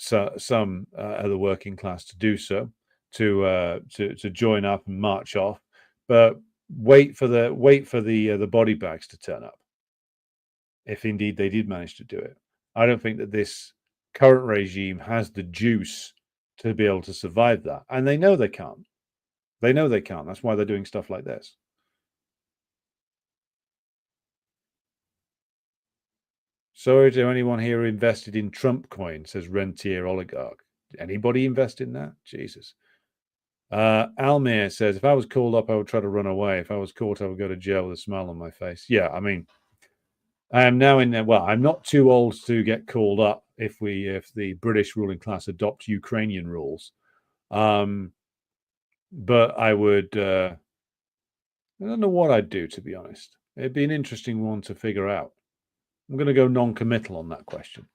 the working class to do so, to join up and march off, but wait for the body bags to turn up, if indeed they did manage to do it. I don't think that this current regime has the juice to be able to survive that, and they know they can't. They know they can't. That's why they're doing stuff like this. Sorry to anyone here who invested in Trump coin, says Rentier Oligarch. Anybody invest in that? Jesus. Almir says, if I was called up, I would try to run away. If I was caught, I would go to jail with a smile on my face. Yeah, I mean, I am now in there. Well, I'm not too old to get called up if the British ruling class adopt Ukrainian rules. But I would, I don't know what I'd do, to be honest. It'd be an interesting one to figure out. I'm going to go non-committal on that question.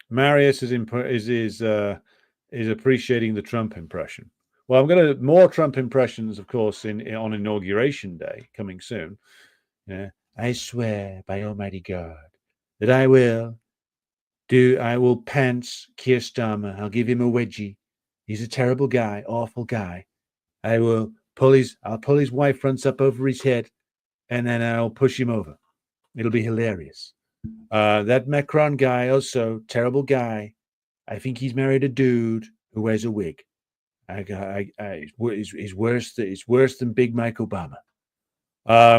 Marius is appreciating the Trump impression. Well, I'm going to more Trump impressions, of course, on Inauguration Day coming soon. Yeah, I swear by Almighty God that I will pants Keir Starmer. I'll give him a wedgie. He's a terrible guy, awful guy. I'll pull his wife fronts up over his head, and then I'll push him over. It'll be hilarious. That Macron guy, also terrible guy. I think he's married a dude who wears a wig. He's worse than Big Mike Obama.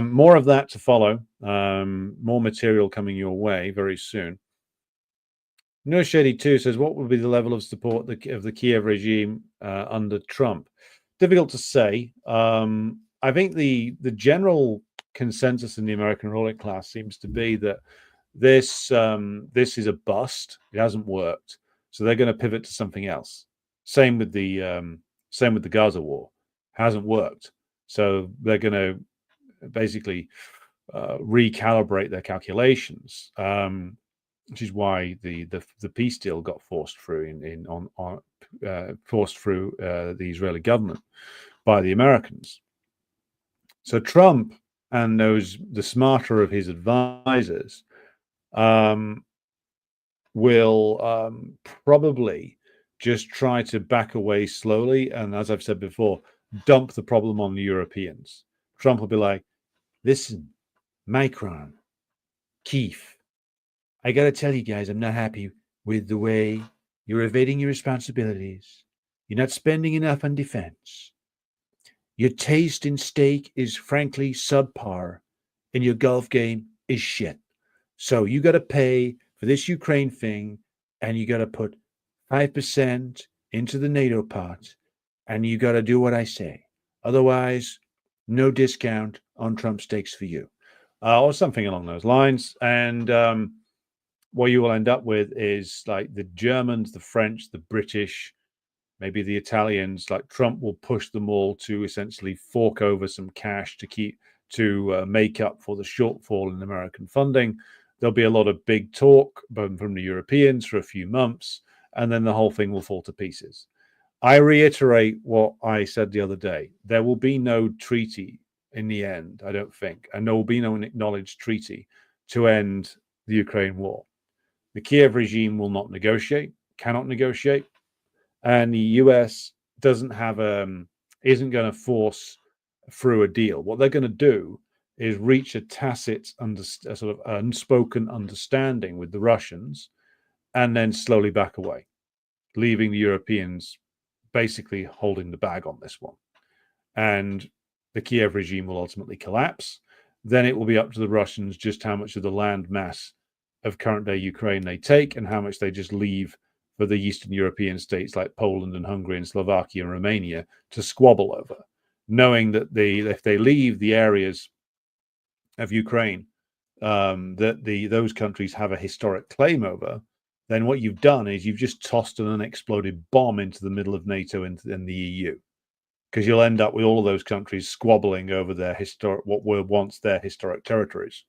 More of that to follow. More material coming your way very soon. No Shady 2 says, what would be the level of support of the Kiev regime under Trump? Difficult to say. I think the general consensus in the American ruling class seems to be that this is a bust. It hasn't worked, so they're going to pivot to something else. Same with the Gaza war. Hasn't worked, so they're going to basically recalibrate their calculations. Which is why the peace deal got forced through the Israeli government by the Americans. So Trump and the smarter of his advisors will probably just try to back away slowly, and as I've said before, dump the problem on the Europeans. Trump will be like, "Listen, Macron, Keith, I got to tell you guys, I'm not happy with the way you're evading your responsibilities. You're not spending enough on defense. Your taste in steak is frankly subpar, and your golf game is shit. So you got to pay for this Ukraine thing, and you got to put 5% into the NATO pot, and you got to do what I say. Otherwise, no discount on Trump steaks for you." Or something along those lines. And what you will end up with is like the Germans, the French, the British, maybe the Italians. Like Trump will push them all to essentially fork over some cash to make up for the shortfall in American funding. There'll be a lot of big talk from the Europeans for a few months, and then the whole thing will fall to pieces. I reiterate what I said the other day. There will be no treaty in the end, I don't think, and there will be no acknowledged treaty to end the Ukraine war. The Kiev regime will not negotiate, cannot negotiate, and the US isn't going to force through a deal. What they're going to do is reach a tacit, sort of unspoken understanding with the Russians, and then slowly back away, leaving the Europeans basically holding the bag on this one. And the Kiev regime will ultimately collapse. Then it will be up to the Russians just how much of the land mass of current day Ukraine they take and how much they just leave for the Eastern European states like Poland and Hungary and Slovakia and Romania to squabble over, knowing that if they leave the areas of Ukraine that those countries have a historic claim over, then what you've done is you've just tossed an unexploded bomb into the middle of NATO and the EU, because you'll end up with all of those countries squabbling over what were once their historic territories,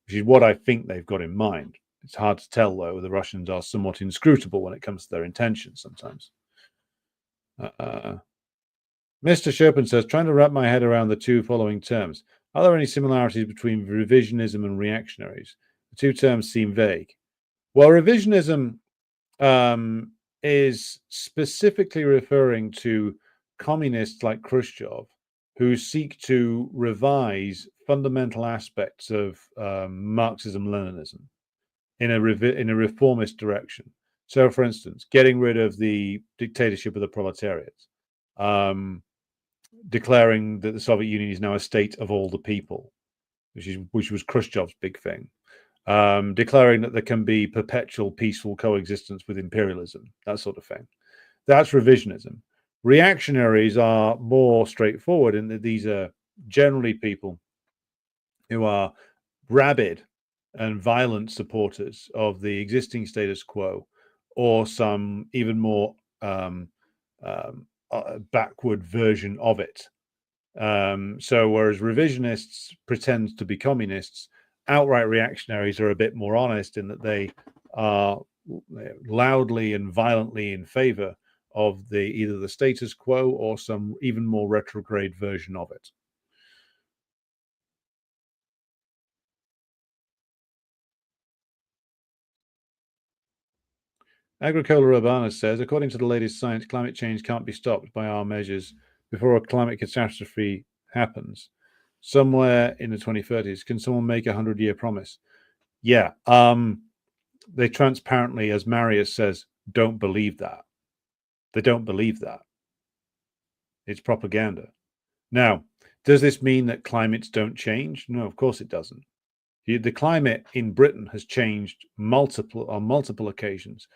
which is what I think they've got in mind. It's hard to tell, though. The Russians are somewhat inscrutable when it comes to their intentions sometimes. Mr. Chopin says, trying to wrap my head around the two following terms. Are there any similarities between revisionism and reactionaries? The two terms seem vague. Well, revisionism is specifically referring to communists like Khrushchev who seek to revise fundamental aspects of Marxism-Leninism in a reformist direction. So, for instance, getting rid of the dictatorship of the proletariat, declaring that the Soviet Union is now a state of all the people, which was Khrushchev's big thing. Declaring that there can be perpetual peaceful coexistence with imperialism, that sort of thing. That's revisionism. Reactionaries are more straightforward in that these are generally people who are rabid and violent supporters of the existing status quo, or some even more backward version of it. So whereas revisionists pretend to be communists, outright reactionaries are a bit more honest in that they are loudly and violently in favor of either the status quo or some even more retrograde version of it. Agricola Urbana says, according to the latest science, climate change can't be stopped by our measures before a climate catastrophe happens. Somewhere in the 2030s, can someone make a 100-year promise? Yeah. They transparently, as Marius says, don't believe that. They don't believe that. It's propaganda. Now, does this mean that climates don't change? No, of course it doesn't. The climate in Britain has changed on multiple occasions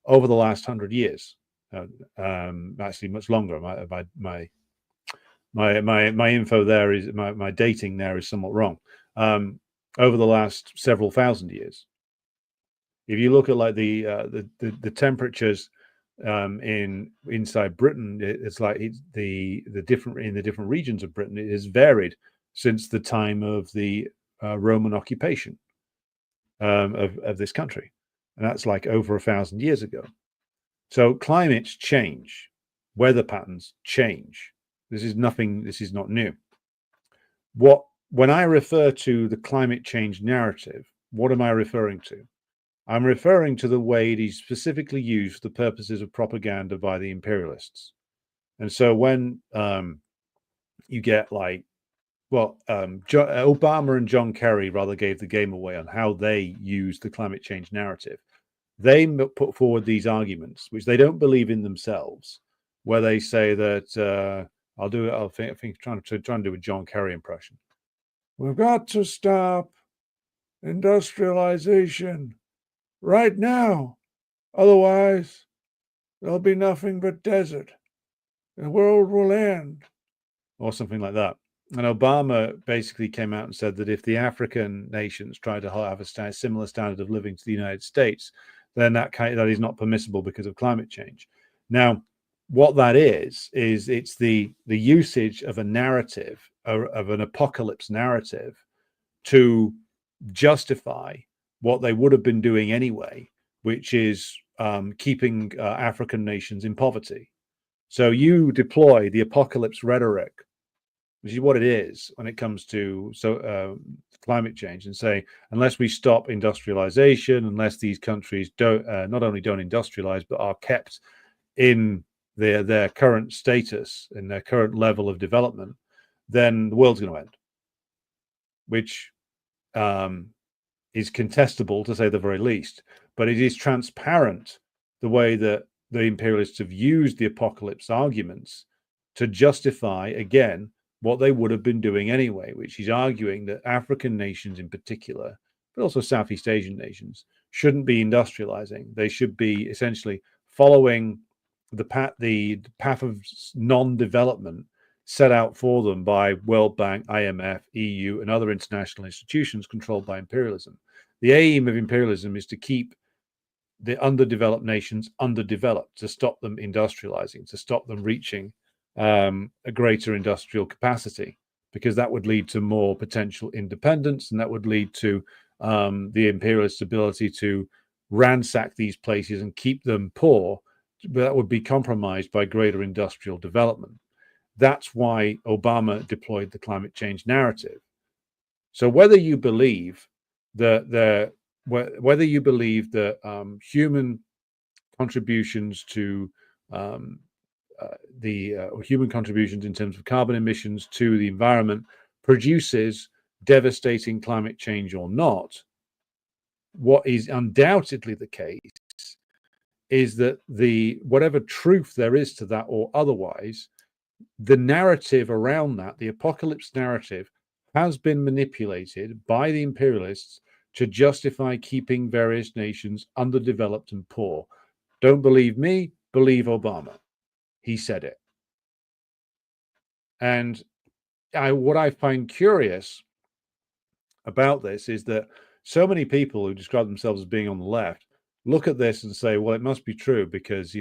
over the last 100 years. Actually, much longer. My info there is my dating there is somewhat wrong. Over the last several thousand years. If you look at like the temperatures inside Britain, it's like the different regions of Britain, it has varied since the time of the Roman occupation of this country, and that's like over 1,000 years ago. So climates change, weather patterns change. This is not new. When I refer to the climate change narrative, what am I referring to? I'm referring to the way it is specifically used for the purposes of propaganda by the imperialists. And so when you get like, Obama and John Kerry rather gave the game away on how they use the climate change narrative. They put forward these arguments, which they don't believe in themselves, where they say that I think trying to do a John Kerry impression. We've got to stop industrialization right now. Otherwise, there'll be nothing but desert. The world will end. Or something like that. And Obama basically came out and said that if the African nations try to have a similar standard of living to the United States, then that is not permissible because of climate change. Now, what that is it's the usage of a narrative, of an apocalypse narrative, to justify what they would have been doing anyway, which is keeping African nations in poverty. So you deploy the apocalypse rhetoric, which is what it is when it comes to climate change, and say, unless we stop industrialization, unless these countries don't not only don't industrialize, but are kept in their current status and their current level of development, then the world's going to end, which is contestable, to say the very least. But it is transparent the way that the imperialists have used the apocalypse arguments to justify, again, what they would have been doing anyway, which is arguing that African nations in particular, but also Southeast Asian nations, shouldn't be industrializing. They should be essentially following the path of non-development set out for them by World Bank, IMF, EU, and other international institutions controlled by imperialism. The aim of imperialism is to keep the underdeveloped nations underdeveloped, to stop them industrializing, to stop them reaching a greater industrial capacity, because that would lead to more potential independence, and that would lead to the imperialist ability to ransack these places and keep them poor, but that would be compromised by greater industrial development. That's why Obama deployed the climate change narrative. So whether you believe that human contributions to human contributions in terms of carbon emissions to the environment produces devastating climate change or not, what is undoubtedly the case is that whatever truth there is to that or otherwise, the narrative around that, the apocalypse narrative, has been manipulated by the imperialists to justify keeping various nations underdeveloped and poor. Don't believe me, believe Obama. He said it. And what I find curious about this is that so many people who describe themselves as being on the left look at this and say, well, it must be true because,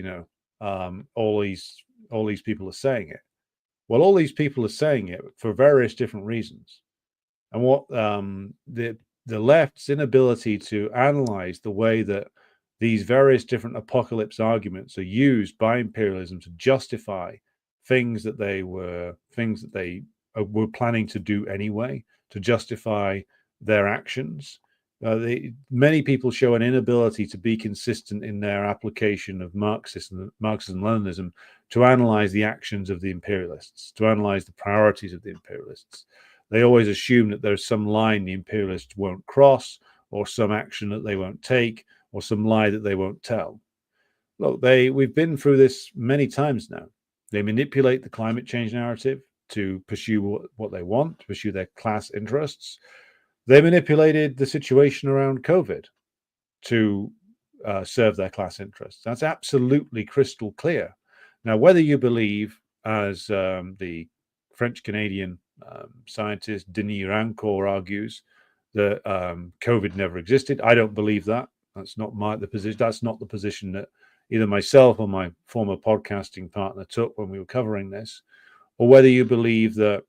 all these people are saying it. Well, all these people are saying it for various different reasons. And what the left's inability to analyze the way that these various different apocalypse arguments are used by imperialism to justify things that they were planning to do anyway, to justify their actions, Many people show an inability to be consistent in their application of Marxism-Leninism to analyze the actions of the imperialists, to analyze the priorities of the imperialists. They always assume that there's some line the imperialists won't cross, or some action that they won't take, or some lie that they won't tell. Look, we've been through this many times now. They manipulate the climate change narrative to pursue what they want, to pursue their class interests. They manipulated the situation around COVID to serve their class interests. That's absolutely crystal clear. Now, whether you believe, as the French-Canadian scientist Denis Rancourt argues, that COVID never existed, I don't believe that. That's not the position. That's not the position that either myself or my former podcasting partner took when we were covering this. Or whether you believe that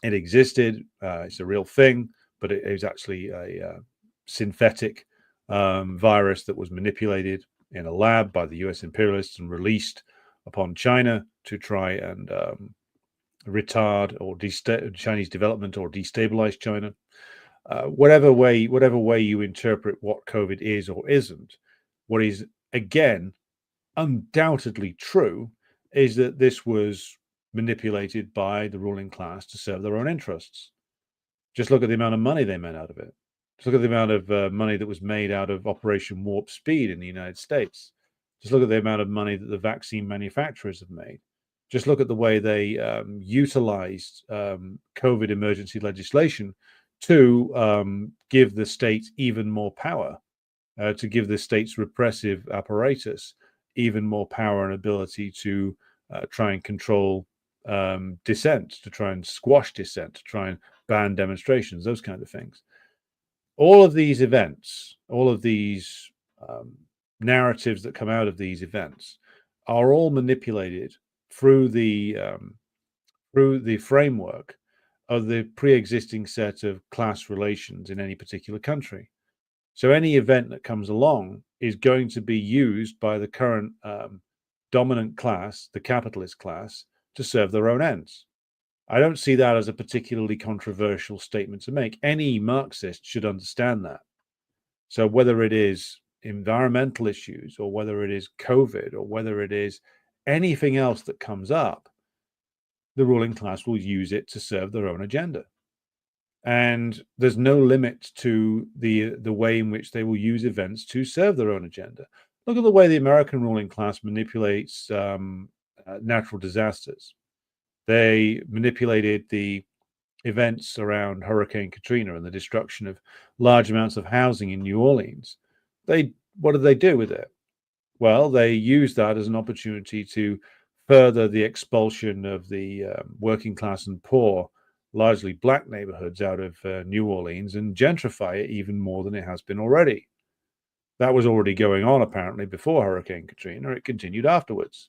it existed, it's a real thing, but it is actually a synthetic virus that was manipulated in a lab by the US imperialists and released upon China to try and retard or Chinese development or destabilize China. Whatever way you interpret what COVID is or isn't, what is again undoubtedly true is that this was manipulated by the ruling class to serve their own interests. Just look at the amount of money they made out of it. Just look at the amount of money that was made out of Operation Warp Speed in the United States. Just look at the amount of money that the vaccine manufacturers have made. Just look at the way they utilized COVID emergency legislation to give the state even more power, to give the state's repressive apparatus even more power and ability to try and control dissent, to try and squash dissent, to try and ban demonstrations, those kind of things. All of these events, all of these narratives that come out of these events are all manipulated through the framework of the pre-existing set of class relations in any particular country. So any event that comes along is going to be used by the current dominant class, the capitalist class, to serve their own ends. I don't see that as a particularly controversial statement to make. Any Marxist should understand that. So whether it is environmental issues or whether it is COVID or whether it is anything else that comes up, the ruling class will use it to serve their own agenda. And there's no limit to the way in which they will use events to serve their own agenda. Look at the way the American ruling class manipulates natural disasters. They manipulated the events around Hurricane Katrina and the destruction of large amounts of housing in New Orleans. What did they do with it? Well, they used that as an opportunity to further the expulsion of the working class and poor, largely black neighborhoods out of New Orleans and gentrify it even more than it has been already. That was already going on apparently before Hurricane Katrina. It continued afterwards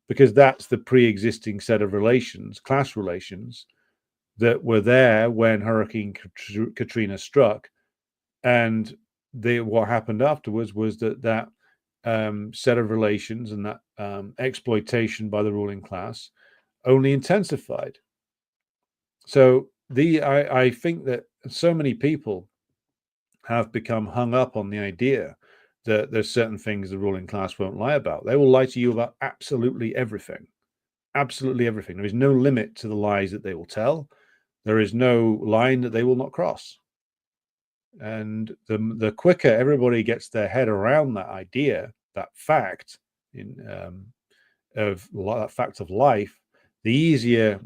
because that's the pre-existing set of relations, class relations, that were there when Hurricane Katrina struck. And what happened afterwards was that set of relations and that exploitation by the ruling class only intensified. So I think that so many people have become hung up on the idea that there's certain things the ruling class won't lie about. They will lie to you about absolutely everything. Absolutely everything. There is no limit to the lies that they will tell. There is no line that they will not cross. And the quicker everybody gets their head around that idea, that fact that fact of life, the easier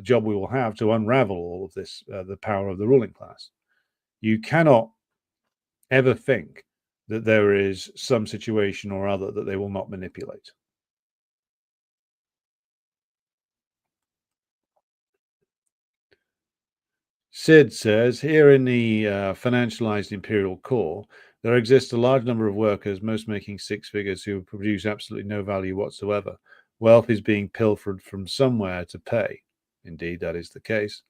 job we will have to unravel all of this, the power of the ruling class. You cannot ever think that there is some situation or other that they will not manipulate. Sid says, here in the financialized imperial core, there exists a large number of workers, most making six figures, who produce absolutely no value whatsoever. Wealth is being pilfered from somewhere to pay. Indeed, that is the case.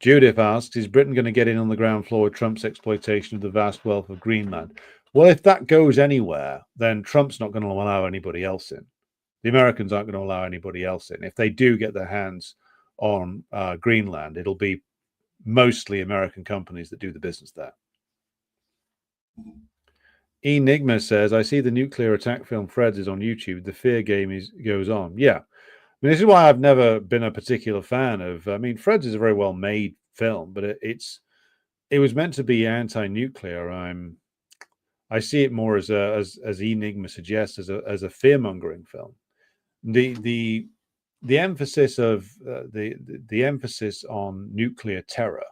Judith asks, is Britain going to get in on the ground floor with Trump's exploitation of the vast wealth of Greenland? Well, if that goes anywhere, then Trump's not going to allow anybody else in. The Americans aren't going to allow anybody else in. If they do get their hands on Greenland, it'll be mostly American companies that do the business there. Enigma says, I see the nuclear attack film Freds is on YouTube. The fear game goes on. Yeah. I mean, this is why I've never been a particular fan of. I mean, Freds is a very well made film, but it was meant to be anti-nuclear. I see it more as Enigma suggests, as a fear-mongering film. The emphasis of the emphasis on nuclear terror,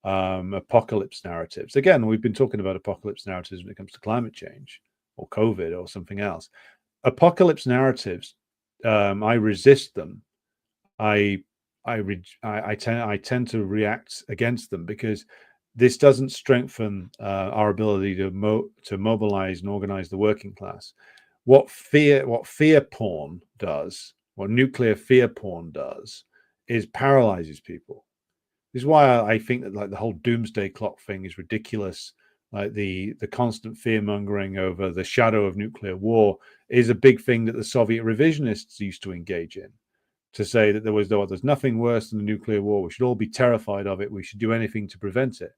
apocalypse narratives. Again, we've been talking about apocalypse narratives when it comes to climate change or COVID or something else. Apocalypse narratives, I resist them. I tend to react against them because this doesn't strengthen our ability to mobilize and organize the working class. What fear porn does, what nuclear fear porn does, is paralyzes people. This is why I think that like the whole doomsday clock thing is ridiculous. Like the constant fear mongering over the shadow of nuclear war is a big thing that the Soviet revisionists used to engage in, to say that there's nothing worse than the nuclear war. We should all be terrified of it. We should do anything to prevent it.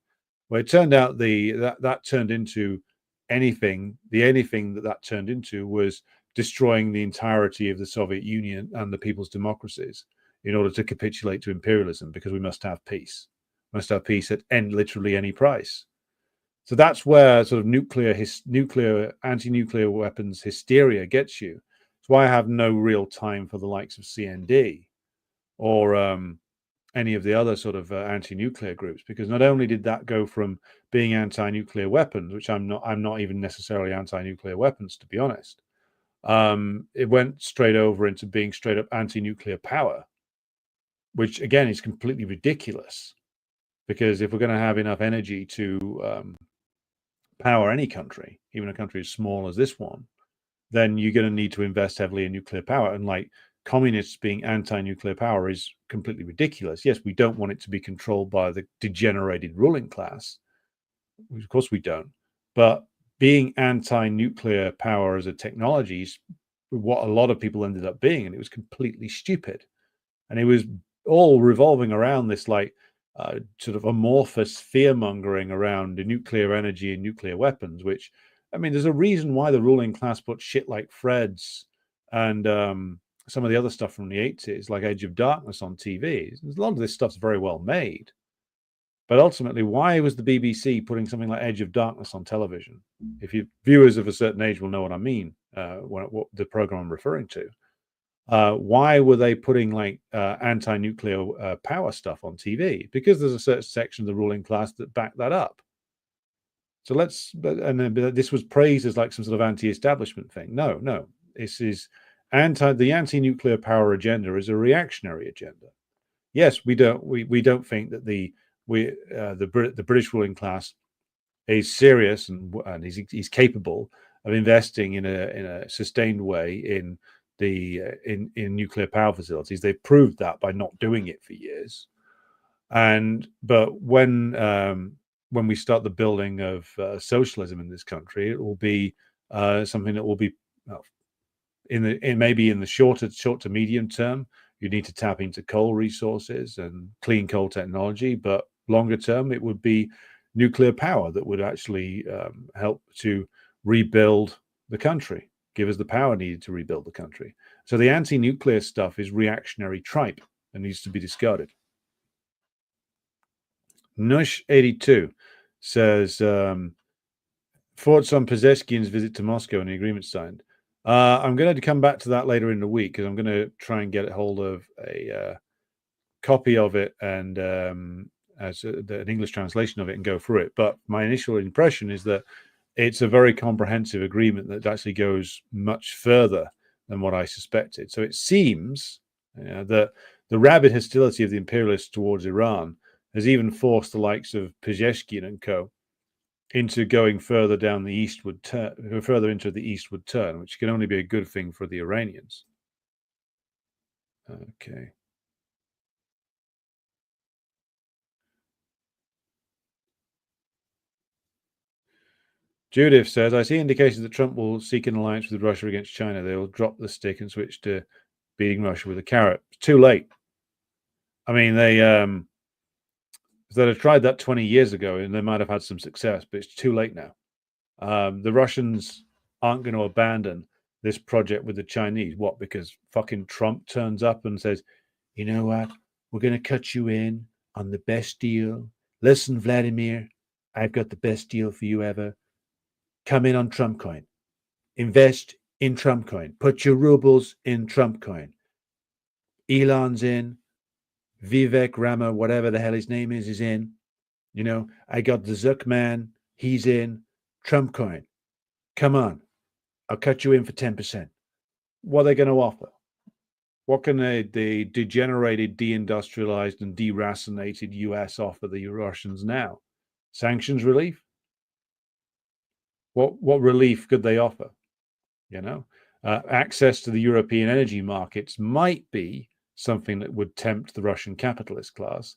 Well, it turned out that turned into anything. The only thing that turned into was destroying the entirety of the Soviet Union and the people's democracies in order to capitulate to imperialism, because we must have peace. We must have peace at literally any price. So that's where sort of nuclear anti-nuclear weapons hysteria gets you. That's why I have no real time for the likes of CND or any of the other sort of anti-nuclear groups, because not only did that go from being anti-nuclear weapons, which I'm not even necessarily anti-nuclear weapons, to be honest, it went straight over into being straight up anti-nuclear power, which again is completely ridiculous, because if we're going to have enough energy to power any country, even a country as small as this one, then you're going to need to invest heavily in nuclear power. And like communists being anti-nuclear power is completely ridiculous. Yes, we don't want it to be controlled by the degenerated ruling class. Of course we don't. But being anti-nuclear power as a technology is what a lot of people ended up being, and it was completely stupid. And it was all revolving around this like sort of amorphous fear-mongering around the nuclear energy and nuclear weapons, which, I mean, there's a reason why the ruling class put shit like Freds and some of the other stuff from the 80s, like Edge of Darkness on TV. A lot of this stuff's very well made. But ultimately, why was the BBC putting something like Edge of Darkness on television? If you viewers of a certain age will know what I mean, what the program I'm referring to. Why were they putting like anti-nuclear power stuff on TV? Because there's a certain section of the ruling class that backed that up. So this was praised as like some sort of anti-establishment thing. No, this is the anti-nuclear power agenda is a reactionary agenda. Yes, we don't think that the British ruling class is serious and he's capable of investing in a sustained way in nuclear power facilities. They've proved that by not doing it for years. But when we start the building of socialism in this country, it will be something that will be maybe in the short to medium term. You need to tap into coal resources and clean coal technology, but longer term, it would be nuclear power that would actually help to rebuild the country, give us the power needed to rebuild the country. So the anti-nuclear stuff is reactionary tripe and needs to be discarded. Nush82 says, thoughts on Pezeshkian's visit to Moscow and the agreement signed. I'm going to come back to that later in the week, because I'm going to try and get a hold of a copy of it and an English translation of it and go through it. But my initial impression is that it's a very comprehensive agreement that actually goes much further than what I suspected. So it seems that the rabid hostility of the imperialists towards Iran has even forced the likes of Pezeshkian and co. into going further down the eastward turn, further into the eastward turn, which can only be a good thing for the Iranians. Okay. Judith says, I see indications that Trump will seek an alliance with Russia against China. They will drop the stick and switch to beating Russia with a carrot. It's too late. I mean, if they'd have tried that 20 years ago, and they might have had some success, but it's too late now. The Russians aren't going to abandon this project with the Chinese. What? Because fucking Trump turns up and says, you know what? We're going to cut you in on the best deal. Listen, Vladimir, I've got the best deal for you ever. Come in on Trump coin. Invest in Trump coin. Put your rubles in Trump coin. Elon's in. Vivek Rama, whatever the hell his name is in. You know, I got the Zuck man. He's in. Trump coin. Come on. I'll cut you in for 10%. What are they going to offer? What can the degenerated, deindustrialized, and deracinated US offer the Russians now? Sanctions relief? What relief could they offer? You know, access to the European energy markets might be something that would tempt the Russian capitalist class,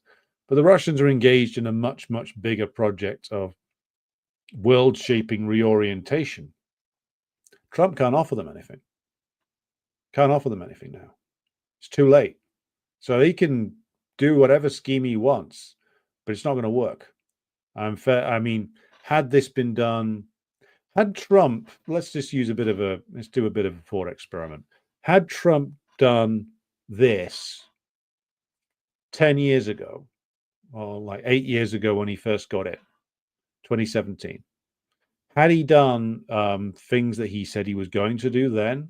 but the Russians are engaged in a much, much bigger project of world-shaping reorientation. Trump can't offer them anything. Can't offer them anything now. It's too late. So he can do whatever scheme he wants, but it's not going to work. I mean, had this been done, had Trump, let's do a bit of a thought experiment. Had Trump done this 10 years ago, or like 8 years ago when he first got it, 2017, had he done things that he said he was going to do then,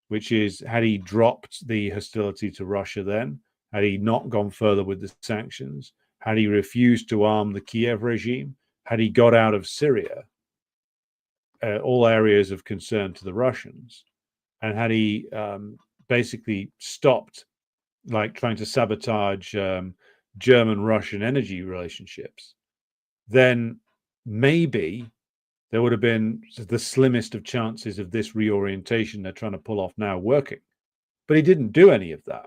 which is, had he dropped the hostility to Russia then, had he not gone further with the sanctions, had he refused to arm the Kiev regime, had he got out of Syria, all areas of concern to the Russians, and had he basically stopped like trying to sabotage German-Russian energy relationships, then maybe there would have been the slimmest of chances of this reorientation they're trying to pull off now working. But he didn't do any of that.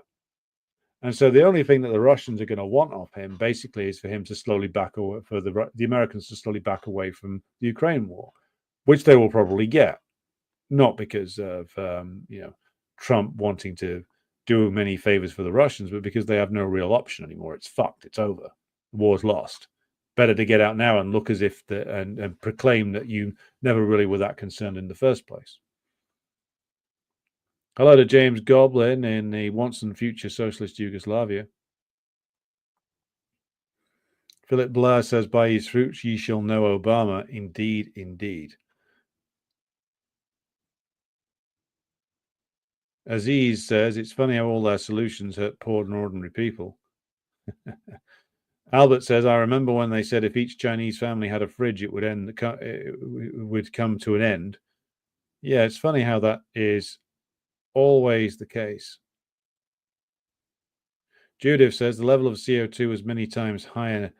And so the only thing that the Russians are going to want of him basically is for him to slowly back away, for the Americans to slowly back away from the Ukraine war, which they will probably get. Not because of Trump wanting to do many favors for the Russians, but because they have no real option anymore. It's fucked. It's over. The war's lost. Better to get out now and look as if and proclaim that you never really were that concerned in the first place. Hello to James Goblin in the once and future socialist Yugoslavia. Philip Blair says, by his fruits ye shall know Obama. Indeed, indeed. Aziz says, it's funny how all their solutions hurt poor and ordinary people. Albert says, I remember when they said if each Chinese family had a fridge, it would come to an end. Yeah, it's funny how that is always the case. Judith says, the level of CO2 was many times higher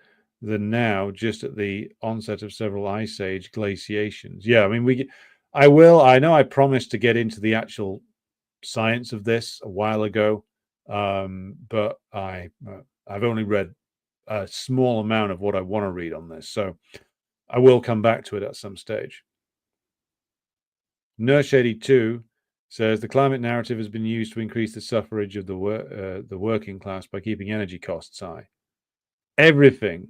than now, just at the onset of several ice age glaciations. Yeah, I mean, I know I promised to get into the actual science of this a while ago, but I've only read a small amount of what I want to read on this, so I will come back to it at some stage. Nurse82 says the climate narrative has been used to increase the suffrage of the working class by keeping energy costs high. Everything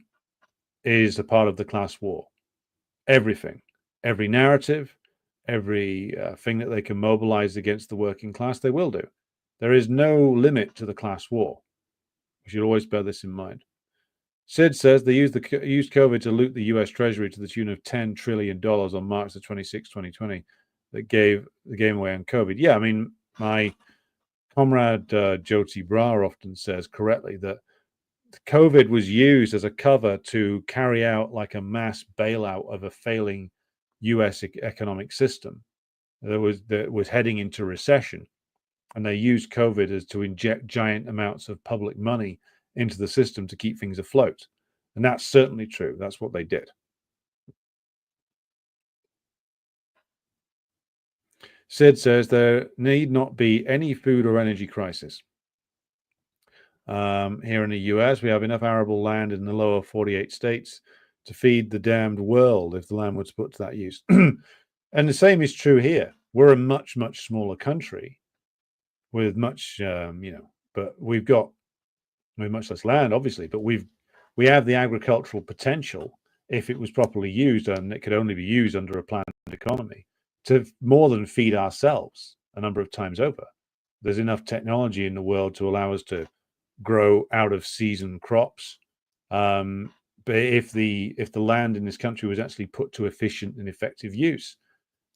is a part of the class war. Everything, every narrative, every thing that they can mobilize against the working class, they will do. There is no limit to the class war. You should always bear this in mind. Sid says they used COVID to loot the U.S. Treasury to the tune of $10 trillion on March the 26th, 2020. That gave the game away on COVID. Yeah, I mean, my comrade Jyoti Brar often says correctly that COVID was used as a cover to carry out like a mass bailout of a failing U.S. economic system that was heading into recession, and they used COVID as to inject giant amounts of public money into the system to keep things afloat. And that's certainly true. That's what they did. Sid says there need not be any food or energy crisis. Here in the US, we have enough arable land in the lower 48 states to feed the damned world if the land was put to that use. And the same is true here. We're a much, much smaller country with much, but we've got with much less land, obviously, but we have the agricultural potential, if it was properly used, and it could only be used under a planned economy, to more than feed ourselves a number of times over. There's enough technology in the world to allow us to grow out of season crops. But if the land in this country was actually put to efficient and effective use,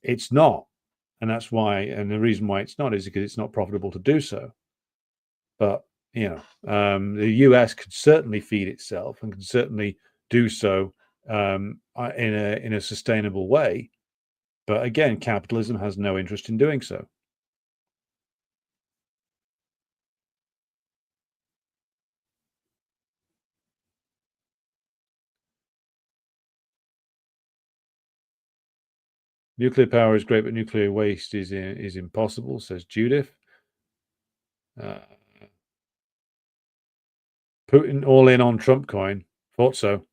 it's not. And that's why, and the reason why it's not is because it's not profitable to do so. But the US could certainly feed itself and can certainly do so in a sustainable way. But again, capitalism has no interest in doing so. Nuclear power is great, but nuclear waste is impossible, says Judith. Putin all in on Trump coin. Thought so.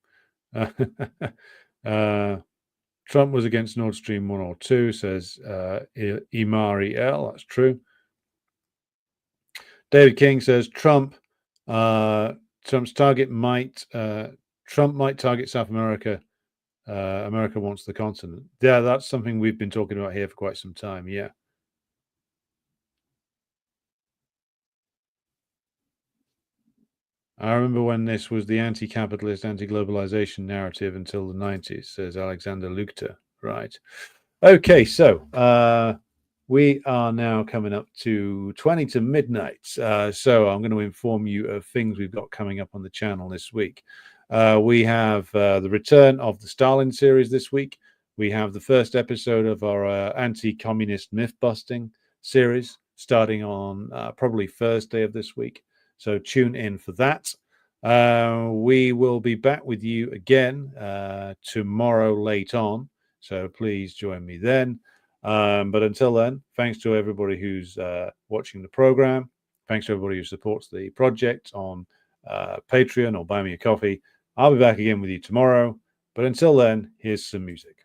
Trump was against Nord Stream 1 or 2, says Imari L. That's true. David King says Trump's target might Trump might target South America. America wants the continent. Yeah, that's something we've been talking about here for quite some time. Yeah. I remember when this was the anti-capitalist, anti-globalization narrative until the 90s, says Alexander Luchter. Right. Okay, so we are now coming up to 20 to midnight. So I'm going to inform you of things we've got coming up on the channel this week. We have the return of the Stalin series this week. We have the first episode of our anti-communist myth-busting series starting on probably Thursday of this week. So tune in for that. We will be back with you again tomorrow late on. So please join me then. But until then, thanks to everybody who's watching the program. Thanks to everybody who supports the project on Patreon or Buy Me a Coffee. I'll be back again with you tomorrow. But until then, here's some music.